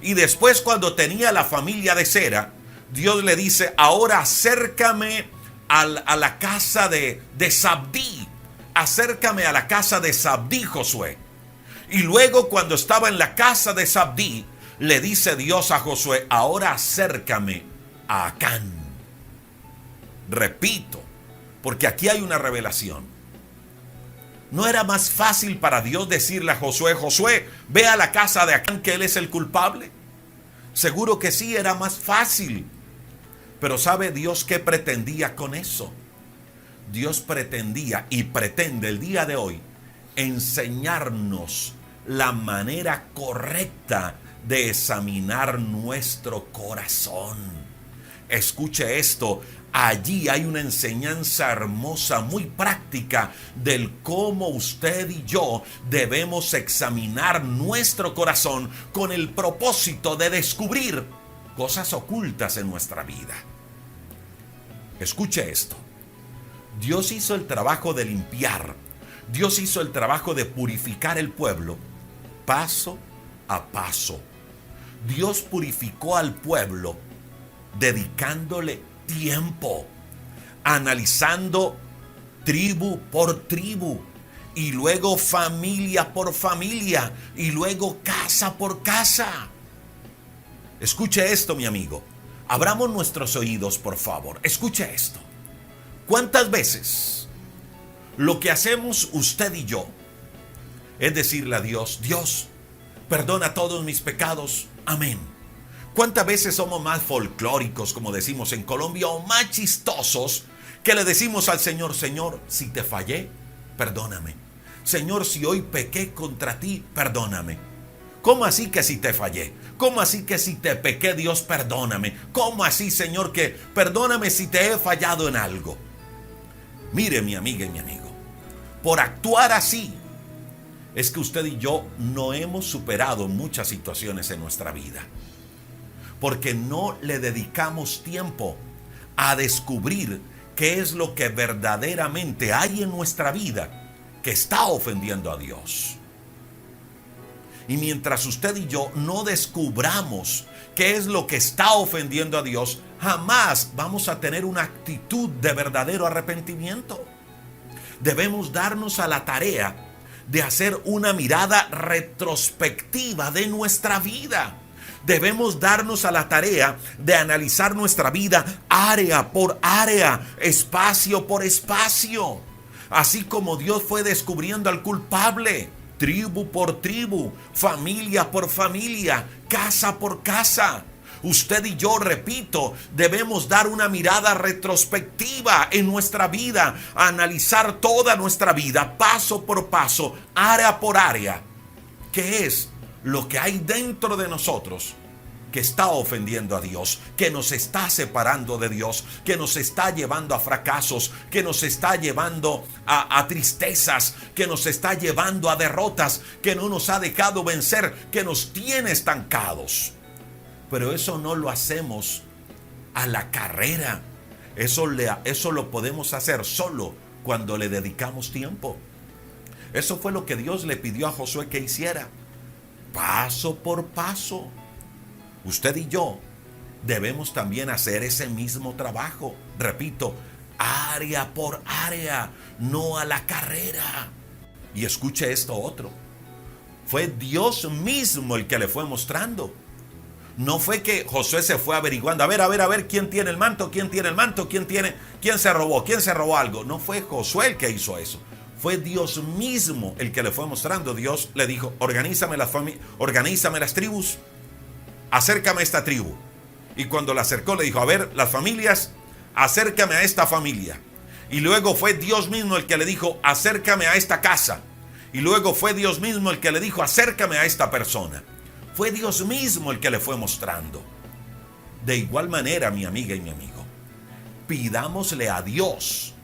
Y después, cuando tenía la familia de Sera, Dios le dice, ahora acércame a la casa de Zabdí. Acércame a la casa de Zabdí, Josué. Y luego, cuando estaba en la casa de Zabdí, le dice Dios a Josué, ahora acércame a Acán. Repito, porque aquí hay una revelación. ¿No era más fácil para Dios decirle a Josué, Josué, ve a la casa de Acán, que él es el culpable? Seguro que sí, era más fácil. Pero ¿sabe Dios qué pretendía con eso? Dios pretendía y pretende el día de hoy enseñarnos la manera correcta de examinar nuestro corazón. Escuche esto, allí hay una enseñanza hermosa, muy práctica, del cómo usted y yo debemos examinar nuestro corazón con el propósito de descubrir cosas ocultas en nuestra vida. Escuche esto, Dios hizo el trabajo de limpiar, Dios hizo el trabajo de purificar el pueblo paso a paso. Dios purificó al pueblo dedicándole tiempo, analizando tribu por tribu, y luego familia por familia, y luego casa por casa. Escuche esto, mi amigo. Abramos nuestros oídos, por favor. Escuche esto. ¿Cuántas veces lo que hacemos usted y yo es decirle a Dios, Dios, perdona todos mis pecados, amén? ¿Cuántas veces somos más folclóricos, como decimos en Colombia, o más chistosos, que le decimos al Señor, Señor, si te fallé, perdóname. Señor, si hoy pequé contra ti, perdóname. ¿Cómo así que si te fallé? ¿Cómo así que si te pequé, Dios, perdóname? ¿Cómo así, Señor, que perdóname si te he fallado en algo? Mire, mi amiga y mi amigo, por actuar así, es que usted y yo no hemos superado muchas situaciones en nuestra vida. Porque no le dedicamos tiempo a descubrir qué es lo que verdaderamente hay en nuestra vida que está ofendiendo a Dios. Y mientras usted y yo no descubramos qué es lo que está ofendiendo a Dios, jamás vamos a tener una actitud de verdadero arrepentimiento. Debemos darnos a la tarea de hacer una mirada retrospectiva de nuestra vida. Debemos darnos a la tarea de analizar nuestra vida área por área, espacio por espacio. Así como Dios fue descubriendo al culpable, tribu por tribu, familia por familia, casa por casa. Usted y yo, repito, debemos dar una mirada retrospectiva en nuestra vida, analizar toda nuestra vida, paso por paso, área por área. ¿Qué es lo que hay dentro de nosotros que está ofendiendo a Dios, que nos está separando de Dios, que nos está llevando a fracasos, que nos está llevando a tristezas, que nos está llevando a derrotas, que no nos ha dejado vencer, que nos tiene estancados. Pero eso no lo hacemos a la carrera. Eso lo podemos hacer solo cuando le dedicamos tiempo. Eso fue lo que Dios le pidió a Josué que hiciera, paso por paso. Usted y yo debemos también hacer ese mismo trabajo. Repito, área por área, no a la carrera. Y escuche esto otro. Fue Dios mismo el que le fue mostrando. No fue que Josué se fue averiguando, a ver, ¿quién tiene el manto? ¿Quién tiene el manto? ¿Quién se robó? ¿Quién se robó algo? No fue Josué el que hizo eso. Fue Dios mismo el que le fue mostrando. Dios le dijo, organízame las tribus, acércame a esta tribu. Y cuando la acercó le dijo, a ver, las familias, acércame a esta familia. Y luego fue Dios mismo el que le dijo, acércame a esta casa. Y luego fue Dios mismo el que le dijo, acércame a esta persona. Fue Dios mismo el que le fue mostrando. De igual manera, mi amiga y mi amigo, pidámosle a Dios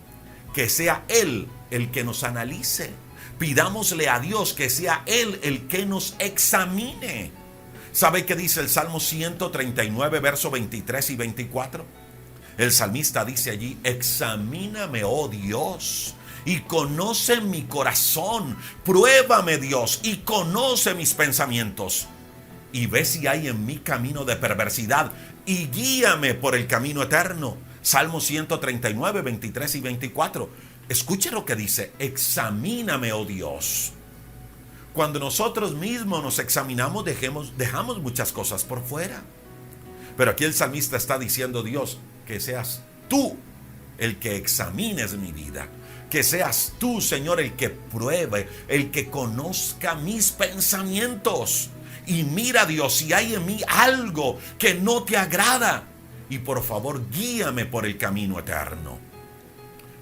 que sea Él el que nos analice. Pidámosle a Dios que sea Él el que nos examine. ¿Sabe qué dice el Salmo 139, versos 23 y 24? El salmista dice allí, examíname, oh Dios, y conoce mi corazón. Pruébame, Dios, y conoce mis pensamientos. Y ve si hay en mí camino de perversidad, y guíame por el camino eterno. Salmo 139, 23 y 24. Escuche lo que dice, examíname, oh Dios. Cuando nosotros mismos nos examinamos, dejamos muchas cosas por fuera. Pero aquí el salmista está diciendo, Dios, que seas tú el que examines mi vida. Que seas tú, Señor, el que pruebe, el que conozca mis pensamientos. Y mira, Dios, si hay en mí algo que no te agrada. Y por favor, guíame por el camino eterno.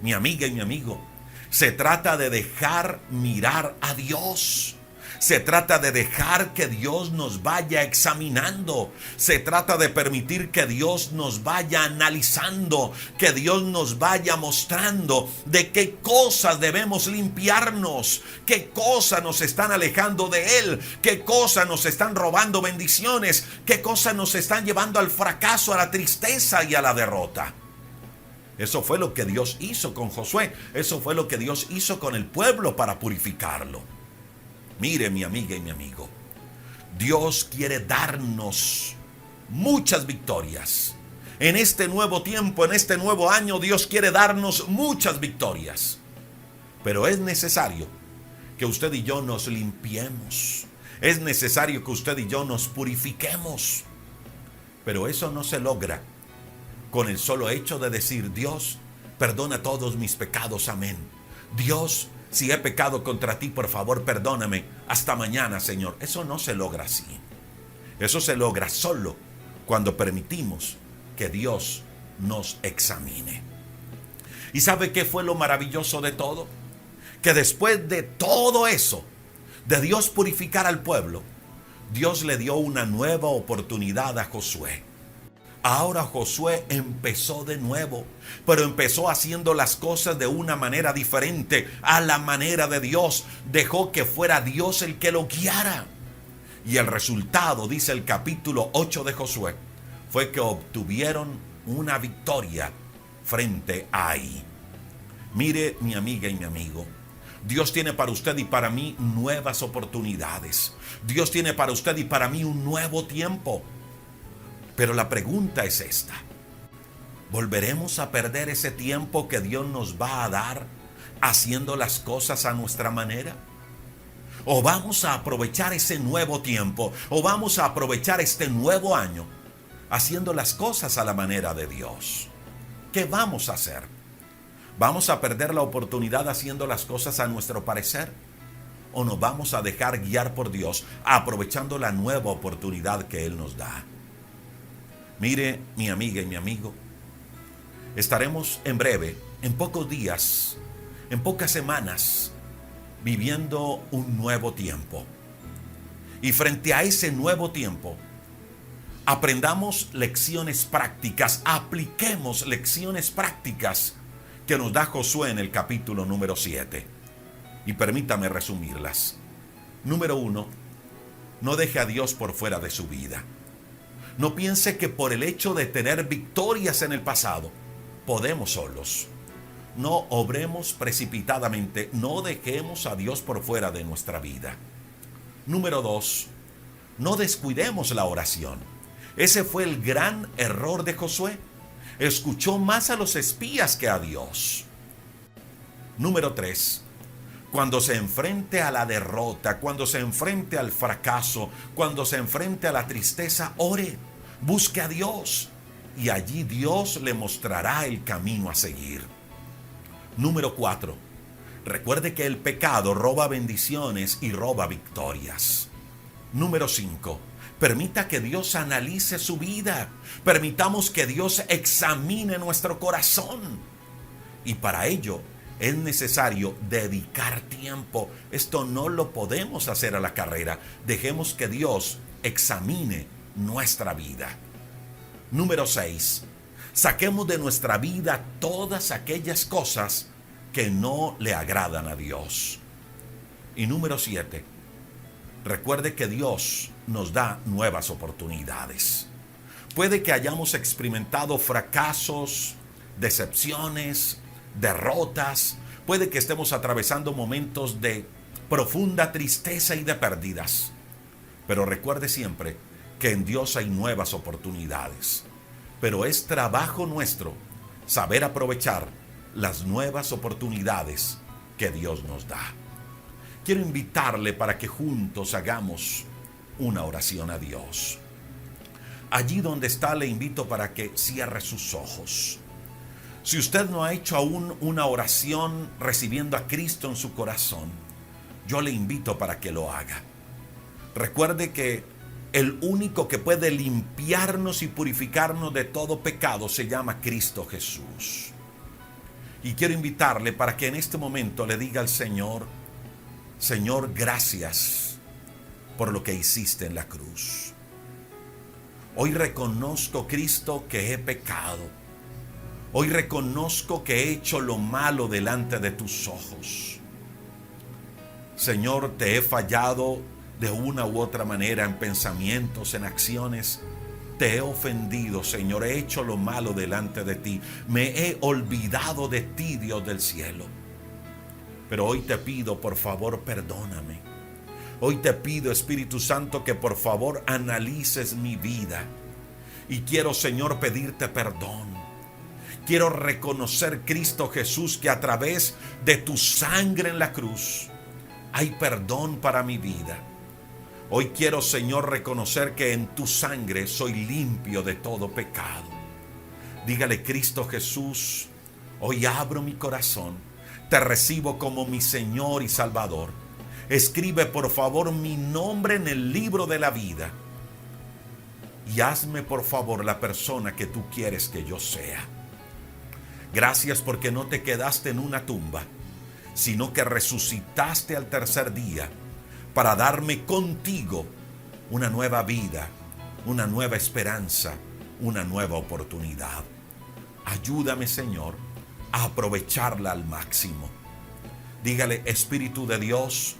Mi amiga y mi amigo, se trata de dejar mirar a Dios. Se trata de dejar que Dios nos vaya examinando. Se trata de permitir que Dios nos vaya analizando, que Dios nos vaya mostrando de qué cosas debemos limpiarnos, qué cosas nos están alejando de Él, qué cosas nos están robando bendiciones, qué cosas nos están llevando al fracaso, a la tristeza y a la derrota. Eso fue lo que Dios hizo con Josué. Eso fue lo que Dios hizo con el pueblo para purificarlo. Mire, mi amiga y mi amigo, Dios quiere darnos muchas victorias. En este nuevo tiempo, en este nuevo año, Dios quiere darnos muchas victorias. Pero es necesario que usted y yo nos limpiemos. Es necesario que usted y yo nos purifiquemos. Pero eso no se logra con el solo hecho de decir, Dios, perdona todos mis pecados, amén. Dios, si he pecado contra ti, por favor, perdóname. Hasta mañana, Señor. Eso no se logra así. Eso se logra solo cuando permitimos que Dios nos examine. ¿Y sabe qué fue lo maravilloso de todo? Que después de todo eso, de Dios purificar al pueblo, Dios le dio una nueva oportunidad a Josué. Ahora Josué empezó de nuevo, pero empezó haciendo las cosas de una manera diferente, a la manera de Dios. Dejó que fuera Dios el que lo guiara. Y el resultado, dice el capítulo 8 de Josué, fue que obtuvieron una victoria frente a Ai. Mire, mi amiga y mi amigo, Dios tiene para usted y para mí nuevas oportunidades. Dios tiene para usted y para mí un nuevo tiempo. Pero la pregunta es esta: ¿volveremos a perder ese tiempo que Dios nos va a dar haciendo las cosas a nuestra manera? ¿O vamos a aprovechar ese nuevo tiempo? ¿O vamos a aprovechar este nuevo año haciendo las cosas a la manera de Dios? ¿Qué vamos a hacer? ¿Vamos a perder la oportunidad haciendo las cosas a nuestro parecer? ¿O nos vamos a dejar guiar por Dios aprovechando la nueva oportunidad que Él nos da? Mire, mi amiga y mi amigo, estaremos en breve, en pocos días, en pocas semanas, viviendo un nuevo tiempo. Y frente a ese nuevo tiempo, Aprendamos lecciones prácticas, apliquemos lecciones prácticas que nos da Josué en el capítulo número 7. Y permítame resumirlas. Número 1, no deje a Dios por fuera de su vida. No piense que por el hecho de tener victorias en el pasado, podemos solos. No obremos precipitadamente, no dejemos a Dios por fuera de nuestra vida. Número 2, no descuidemos la oración. Ese fue el gran error de Josué. Escuchó más a los espías que a Dios. Número 3, cuando se enfrente a la derrota, cuando se enfrente al fracaso, cuando se enfrente a la tristeza, ore, busque a Dios y allí Dios le mostrará el camino a seguir. Número 4, recuerde que el pecado roba bendiciones y roba victorias. Número 5, permita que Dios analice su vida. Permitamos que Dios examine nuestro corazón. Y para ello es necesario dedicar tiempo. Esto no lo podemos hacer a la carrera. Dejemos que Dios examine nuestra vida. Número 6. Saquemos de nuestra vida todas aquellas cosas que no le agradan a Dios. Y número 7. Recuerde que Dios nos da nuevas oportunidades. Puede que hayamos experimentado fracasos, decepciones, derrotas. Puede que estemos atravesando momentos de profunda tristeza y de pérdidas. Pero recuerde siempre que en Dios hay nuevas oportunidades. Pero es trabajo nuestro saber aprovechar las nuevas oportunidades que Dios nos da. Quiero invitarle para que juntos hagamos una oración a Dios. Allí donde está, le invito para que cierre sus ojos. Si usted no ha hecho aún una oración recibiendo a Cristo en su corazón, yo le invito para que lo haga. Recuerde que el único que puede limpiarnos y purificarnos de todo pecado se llama Cristo Jesús. Y quiero invitarle para que en este momento le diga al Señor: Señor, gracias por lo que hiciste en la cruz. Hoy reconozco, Cristo, que he pecado. Hoy reconozco que he hecho lo malo delante de tus ojos. Señor, te he fallado de una u otra manera en pensamientos, en acciones. Te he ofendido, Señor, he hecho lo malo delante de ti. Me he olvidado de ti, Dios del cielo. Pero hoy te pido, por favor, perdóname. Hoy te pido, Espíritu Santo, que por favor analices mi vida. Y quiero, Señor, pedirte perdón. Quiero reconocer, Cristo Jesús, que a través de tu sangre en la cruz hay perdón para mi vida. Hoy quiero, Señor, reconocer que en tu sangre soy limpio de todo pecado. Dígale: Cristo Jesús, hoy abro mi corazón. Te recibo como mi Señor y Salvador. Escribe, por favor, mi nombre en el libro de la vida. Y hazme, por favor, la persona que tú quieres que yo sea. Gracias porque no te quedaste en una tumba, sino que resucitaste al tercer día para darme contigo una nueva vida, una nueva esperanza, una nueva oportunidad. Ayúdame, Señor, a aprovecharla al máximo. Dígale: Espíritu de Dios,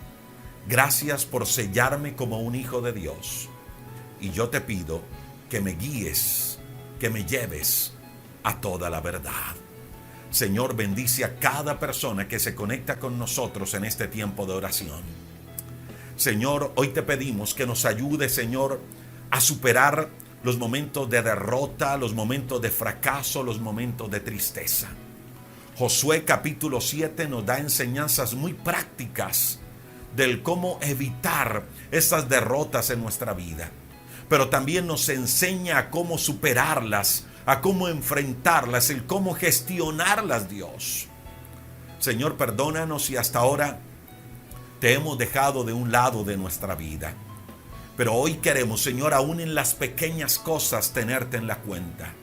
gracias por sellarme como un hijo de Dios. Y yo te pido que me guíes, que me lleves a toda la verdad. Señor, bendice a cada persona que se conecta con nosotros en este tiempo de oración. Señor, hoy te pedimos que nos ayude, Señor, a superar los momentos de derrota, los momentos de fracaso, los momentos de tristeza. Josué capítulo 7 nos da enseñanzas muy prácticas del cómo evitar esas derrotas en nuestra vida. Pero también nos enseña a cómo superarlas, a cómo enfrentarlas, el cómo gestionarlas, Dios. Señor, perdónanos si hasta ahora te hemos dejado de un lado de nuestra vida. Pero hoy queremos, Señor, aún en las pequeñas cosas, tenerte en la cuenta.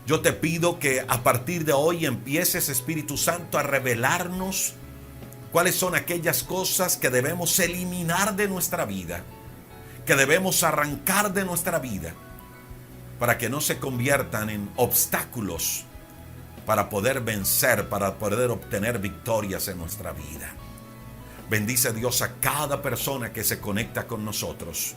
Yo te pido que a partir de hoy empieces, Espíritu Santo, a revelarnos cuáles son aquellas cosas que debemos eliminar de nuestra vida, que debemos arrancar de nuestra vida, para que no se conviertan en obstáculos para poder vencer, para poder obtener victorias en nuestra vida. Bendice, Dios, a cada persona que se conecta con nosotros.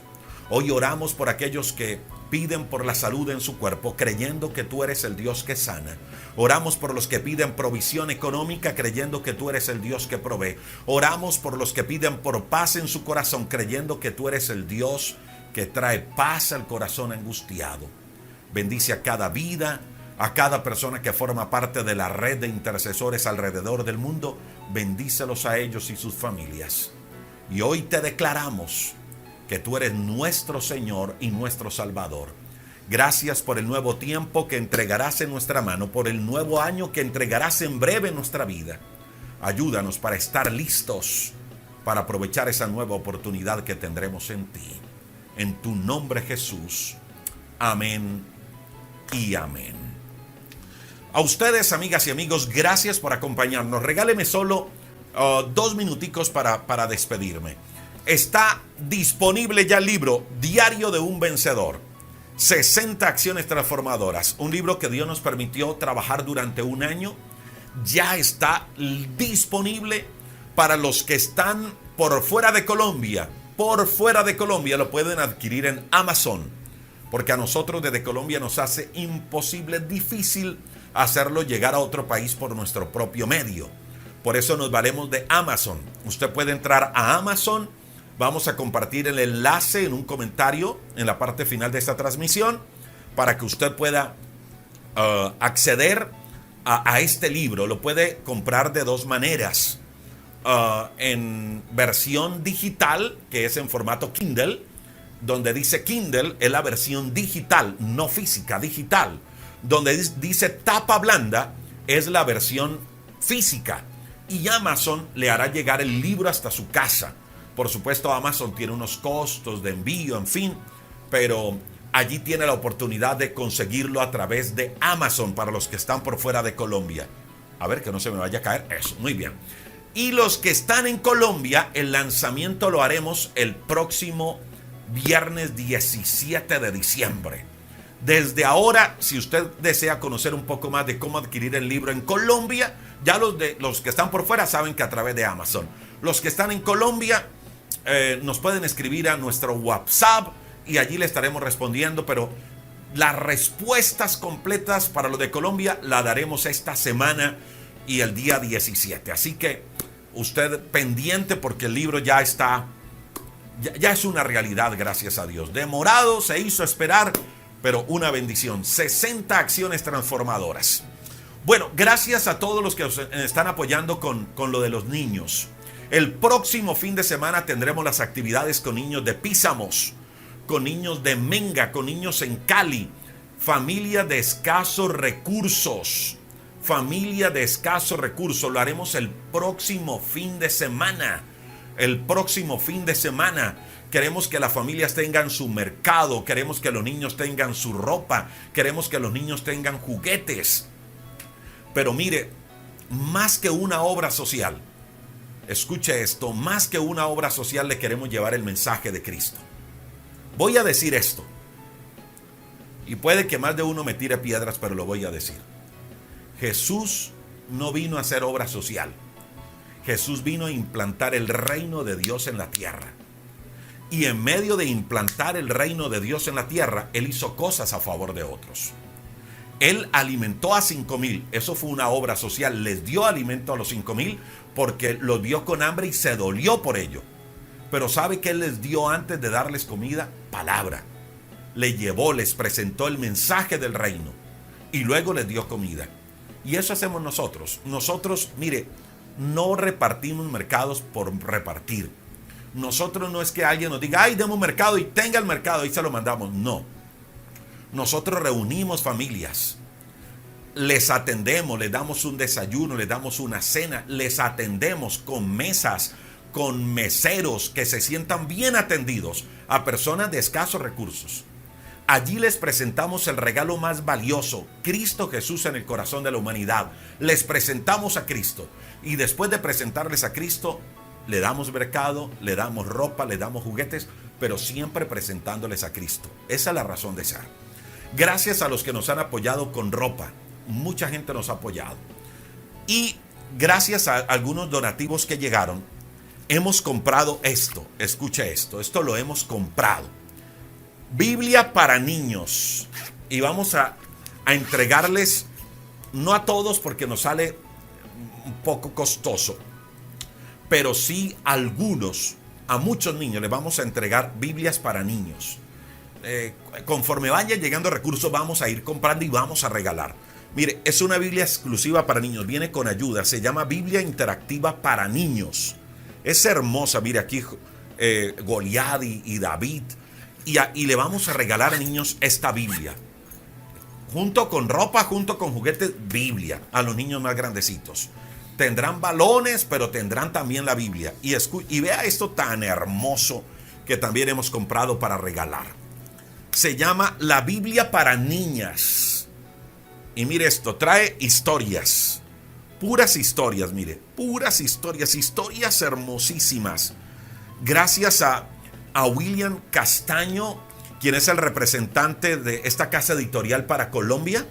Hoy oramos por aquellos que piden por la salud en su cuerpo, creyendo que tú eres el Dios que sana. Oramos por los que piden provisión económica, creyendo que tú eres el Dios que provee. Oramos por los que piden por paz en su corazón, creyendo que tú eres el Dios que trae paz al corazón angustiado. Bendice a cada vida, a cada persona que forma parte de la red de intercesores alrededor del mundo. Bendícelos a ellos y sus familias. Y hoy te declaramos que tú eres nuestro Señor y nuestro Salvador. Gracias por el nuevo tiempo que entregarás en nuestra mano, por el nuevo año que entregarás en breve en nuestra vida. Ayúdanos para estar listos para aprovechar esa nueva oportunidad que tendremos en ti. En tu nombre, Jesús. Amén y amén. A ustedes, amigas y amigos, gracias por acompañarnos. Regáleme solo 2 minuticos para despedirme. Está disponible ya el libro Diario de un Vencedor. 60 acciones transformadoras. Un libro que Dios nos permitió trabajar durante un año. Ya está disponible para los que están por fuera de Colombia. Por fuera de Colombia lo pueden adquirir en Amazon. Porque a nosotros desde Colombia nos hace imposible, difícil hacerlo llegar a otro país por nuestro propio medio. Por eso nos valemos de Amazon. Usted puede entrar a Amazon. Vamos a compartir el enlace en un comentario en la parte final de esta transmisión para que usted pueda acceder a este libro. Lo puede comprar de 2 maneras. En versión digital, que es en formato Kindle, donde dice Kindle es la versión digital, no física, digital. Donde dice tapa blanda es la versión física. Y Amazon le hará llegar el libro hasta su casa. Por supuesto, Amazon tiene unos costos de envío, en fin, pero allí tiene la oportunidad de conseguirlo a través de Amazon para los que están por fuera de Colombia. A ver, que no se me vaya a caer eso. Muy bien. Y los que están en Colombia, el lanzamiento lo haremos el próximo viernes 17 de diciembre. Desde ahora, si usted desea conocer un poco más de cómo adquirir el libro en Colombia, ya los que están por fuera saben que a través de Amazon. Los que están en Colombia nos pueden escribir a nuestro WhatsApp y allí le estaremos respondiendo, pero las respuestas completas para lo de Colombia la daremos esta semana y el día 17. Así que usted pendiente porque el libro ya está, ya es una realidad, gracias a Dios. Demorado, se hizo esperar, pero una bendición. 60 acciones transformadoras. Bueno, gracias a todos los que nos están apoyando con lo de los niños. El próximo fin de semana tendremos las actividades con niños de Písamos, con niños de Menga, con niños en Cali, familia de escasos recursos. Familia de escasos recursos, lo haremos el próximo fin de semana. El próximo fin de semana. Queremos que las familias tengan su mercado, queremos que los niños tengan su ropa, queremos que los niños tengan juguetes. Pero mire, más que una obra social, escuche esto, más que una obra social le queremos llevar el mensaje de Cristo. Voy a decir esto, y puede que más de uno me tire piedras, pero lo voy a decir. Jesús no vino a hacer obra social. Jesús vino a implantar el reino de Dios en la tierra. Y en medio de implantar el reino de Dios en la tierra, Él hizo cosas a favor de otros. Él alimentó a 5,000, eso fue una obra social, les dio alimento a los 5,000 porque los vio con hambre y se dolió por ello. Pero ¿sabe qué Él les dio antes de darles comida? Palabra. Le llevó, les presentó el mensaje del reino y luego les dio comida. Y eso hacemos nosotros. Nosotros, mire, no repartimos mercados por repartir. Nosotros no es que alguien nos diga, ay, demos un mercado y tenga el mercado y se lo mandamos. No. Nosotros reunimos familias, les atendemos, les damos un desayuno, les damos una cena, les atendemos con mesas, con meseros que se sientan bien atendidos a personas de escasos recursos. Allí les presentamos el regalo más valioso, Cristo Jesús en el corazón de la humanidad. Les presentamos a Cristo y después de presentarles a Cristo, le damos mercado, le damos ropa, le damos juguetes, pero siempre presentándoles a Cristo. Esa es la razón de ser. Gracias a los que nos han apoyado con ropa. Mucha gente nos ha apoyado. Y gracias a algunos donativos que llegaron, hemos comprado esto. Escuche esto. Esto lo hemos comprado. Biblia para niños. Y vamos a entregarles, no a todos porque nos sale un poco costoso, pero sí a algunos, a muchos niños les vamos a entregar Biblias para niños. Conforme vayan llegando recursos vamos a ir comprando y vamos a regalar. Mire, es una Biblia exclusiva para niños, viene con ayuda, se llama Biblia Interactiva para Niños. Es hermosa, mire aquí Goliat y David, y le vamos a regalar a niños esta Biblia. Junto con ropa, junto con juguetes, Biblia a los niños más grandecitos. Tendrán balones, pero tendrán también la Biblia. Y vea esto tan hermoso que también hemos comprado para regalar. Se llama la Biblia para niñas. Y mire esto, trae historias. Puras historias, mire. Puras historias, historias hermosísimas. Gracias a William Castaño, quien es el representante de esta casa editorial para Colombia,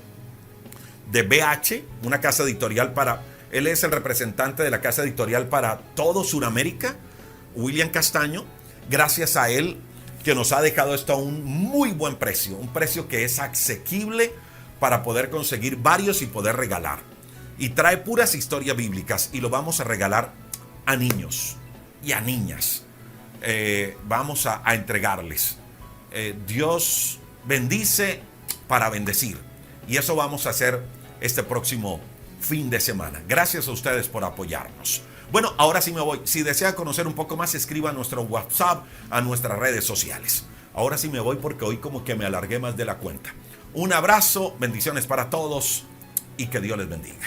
de BH, una casa editorial para... Él es el representante de la casa editorial para todo Sudamérica, William Castaño. Gracias a él que nos ha dejado esto a un muy buen precio, un precio que es asequible para poder conseguir varios y poder regalar. Y trae puras historias bíblicas y lo vamos a regalar a niños y a niñas. Vamos a entregarles. Dios bendice para bendecir. Y eso vamos a hacer este próximo fin de semana. Gracias a ustedes por apoyarnos. Bueno, ahora sí me voy. Si desea conocer un poco más, escriba a nuestro WhatsApp, a nuestras redes sociales. Ahora sí me voy porque hoy como que me alargué más de la cuenta. Un abrazo, bendiciones para todos y que Dios les bendiga.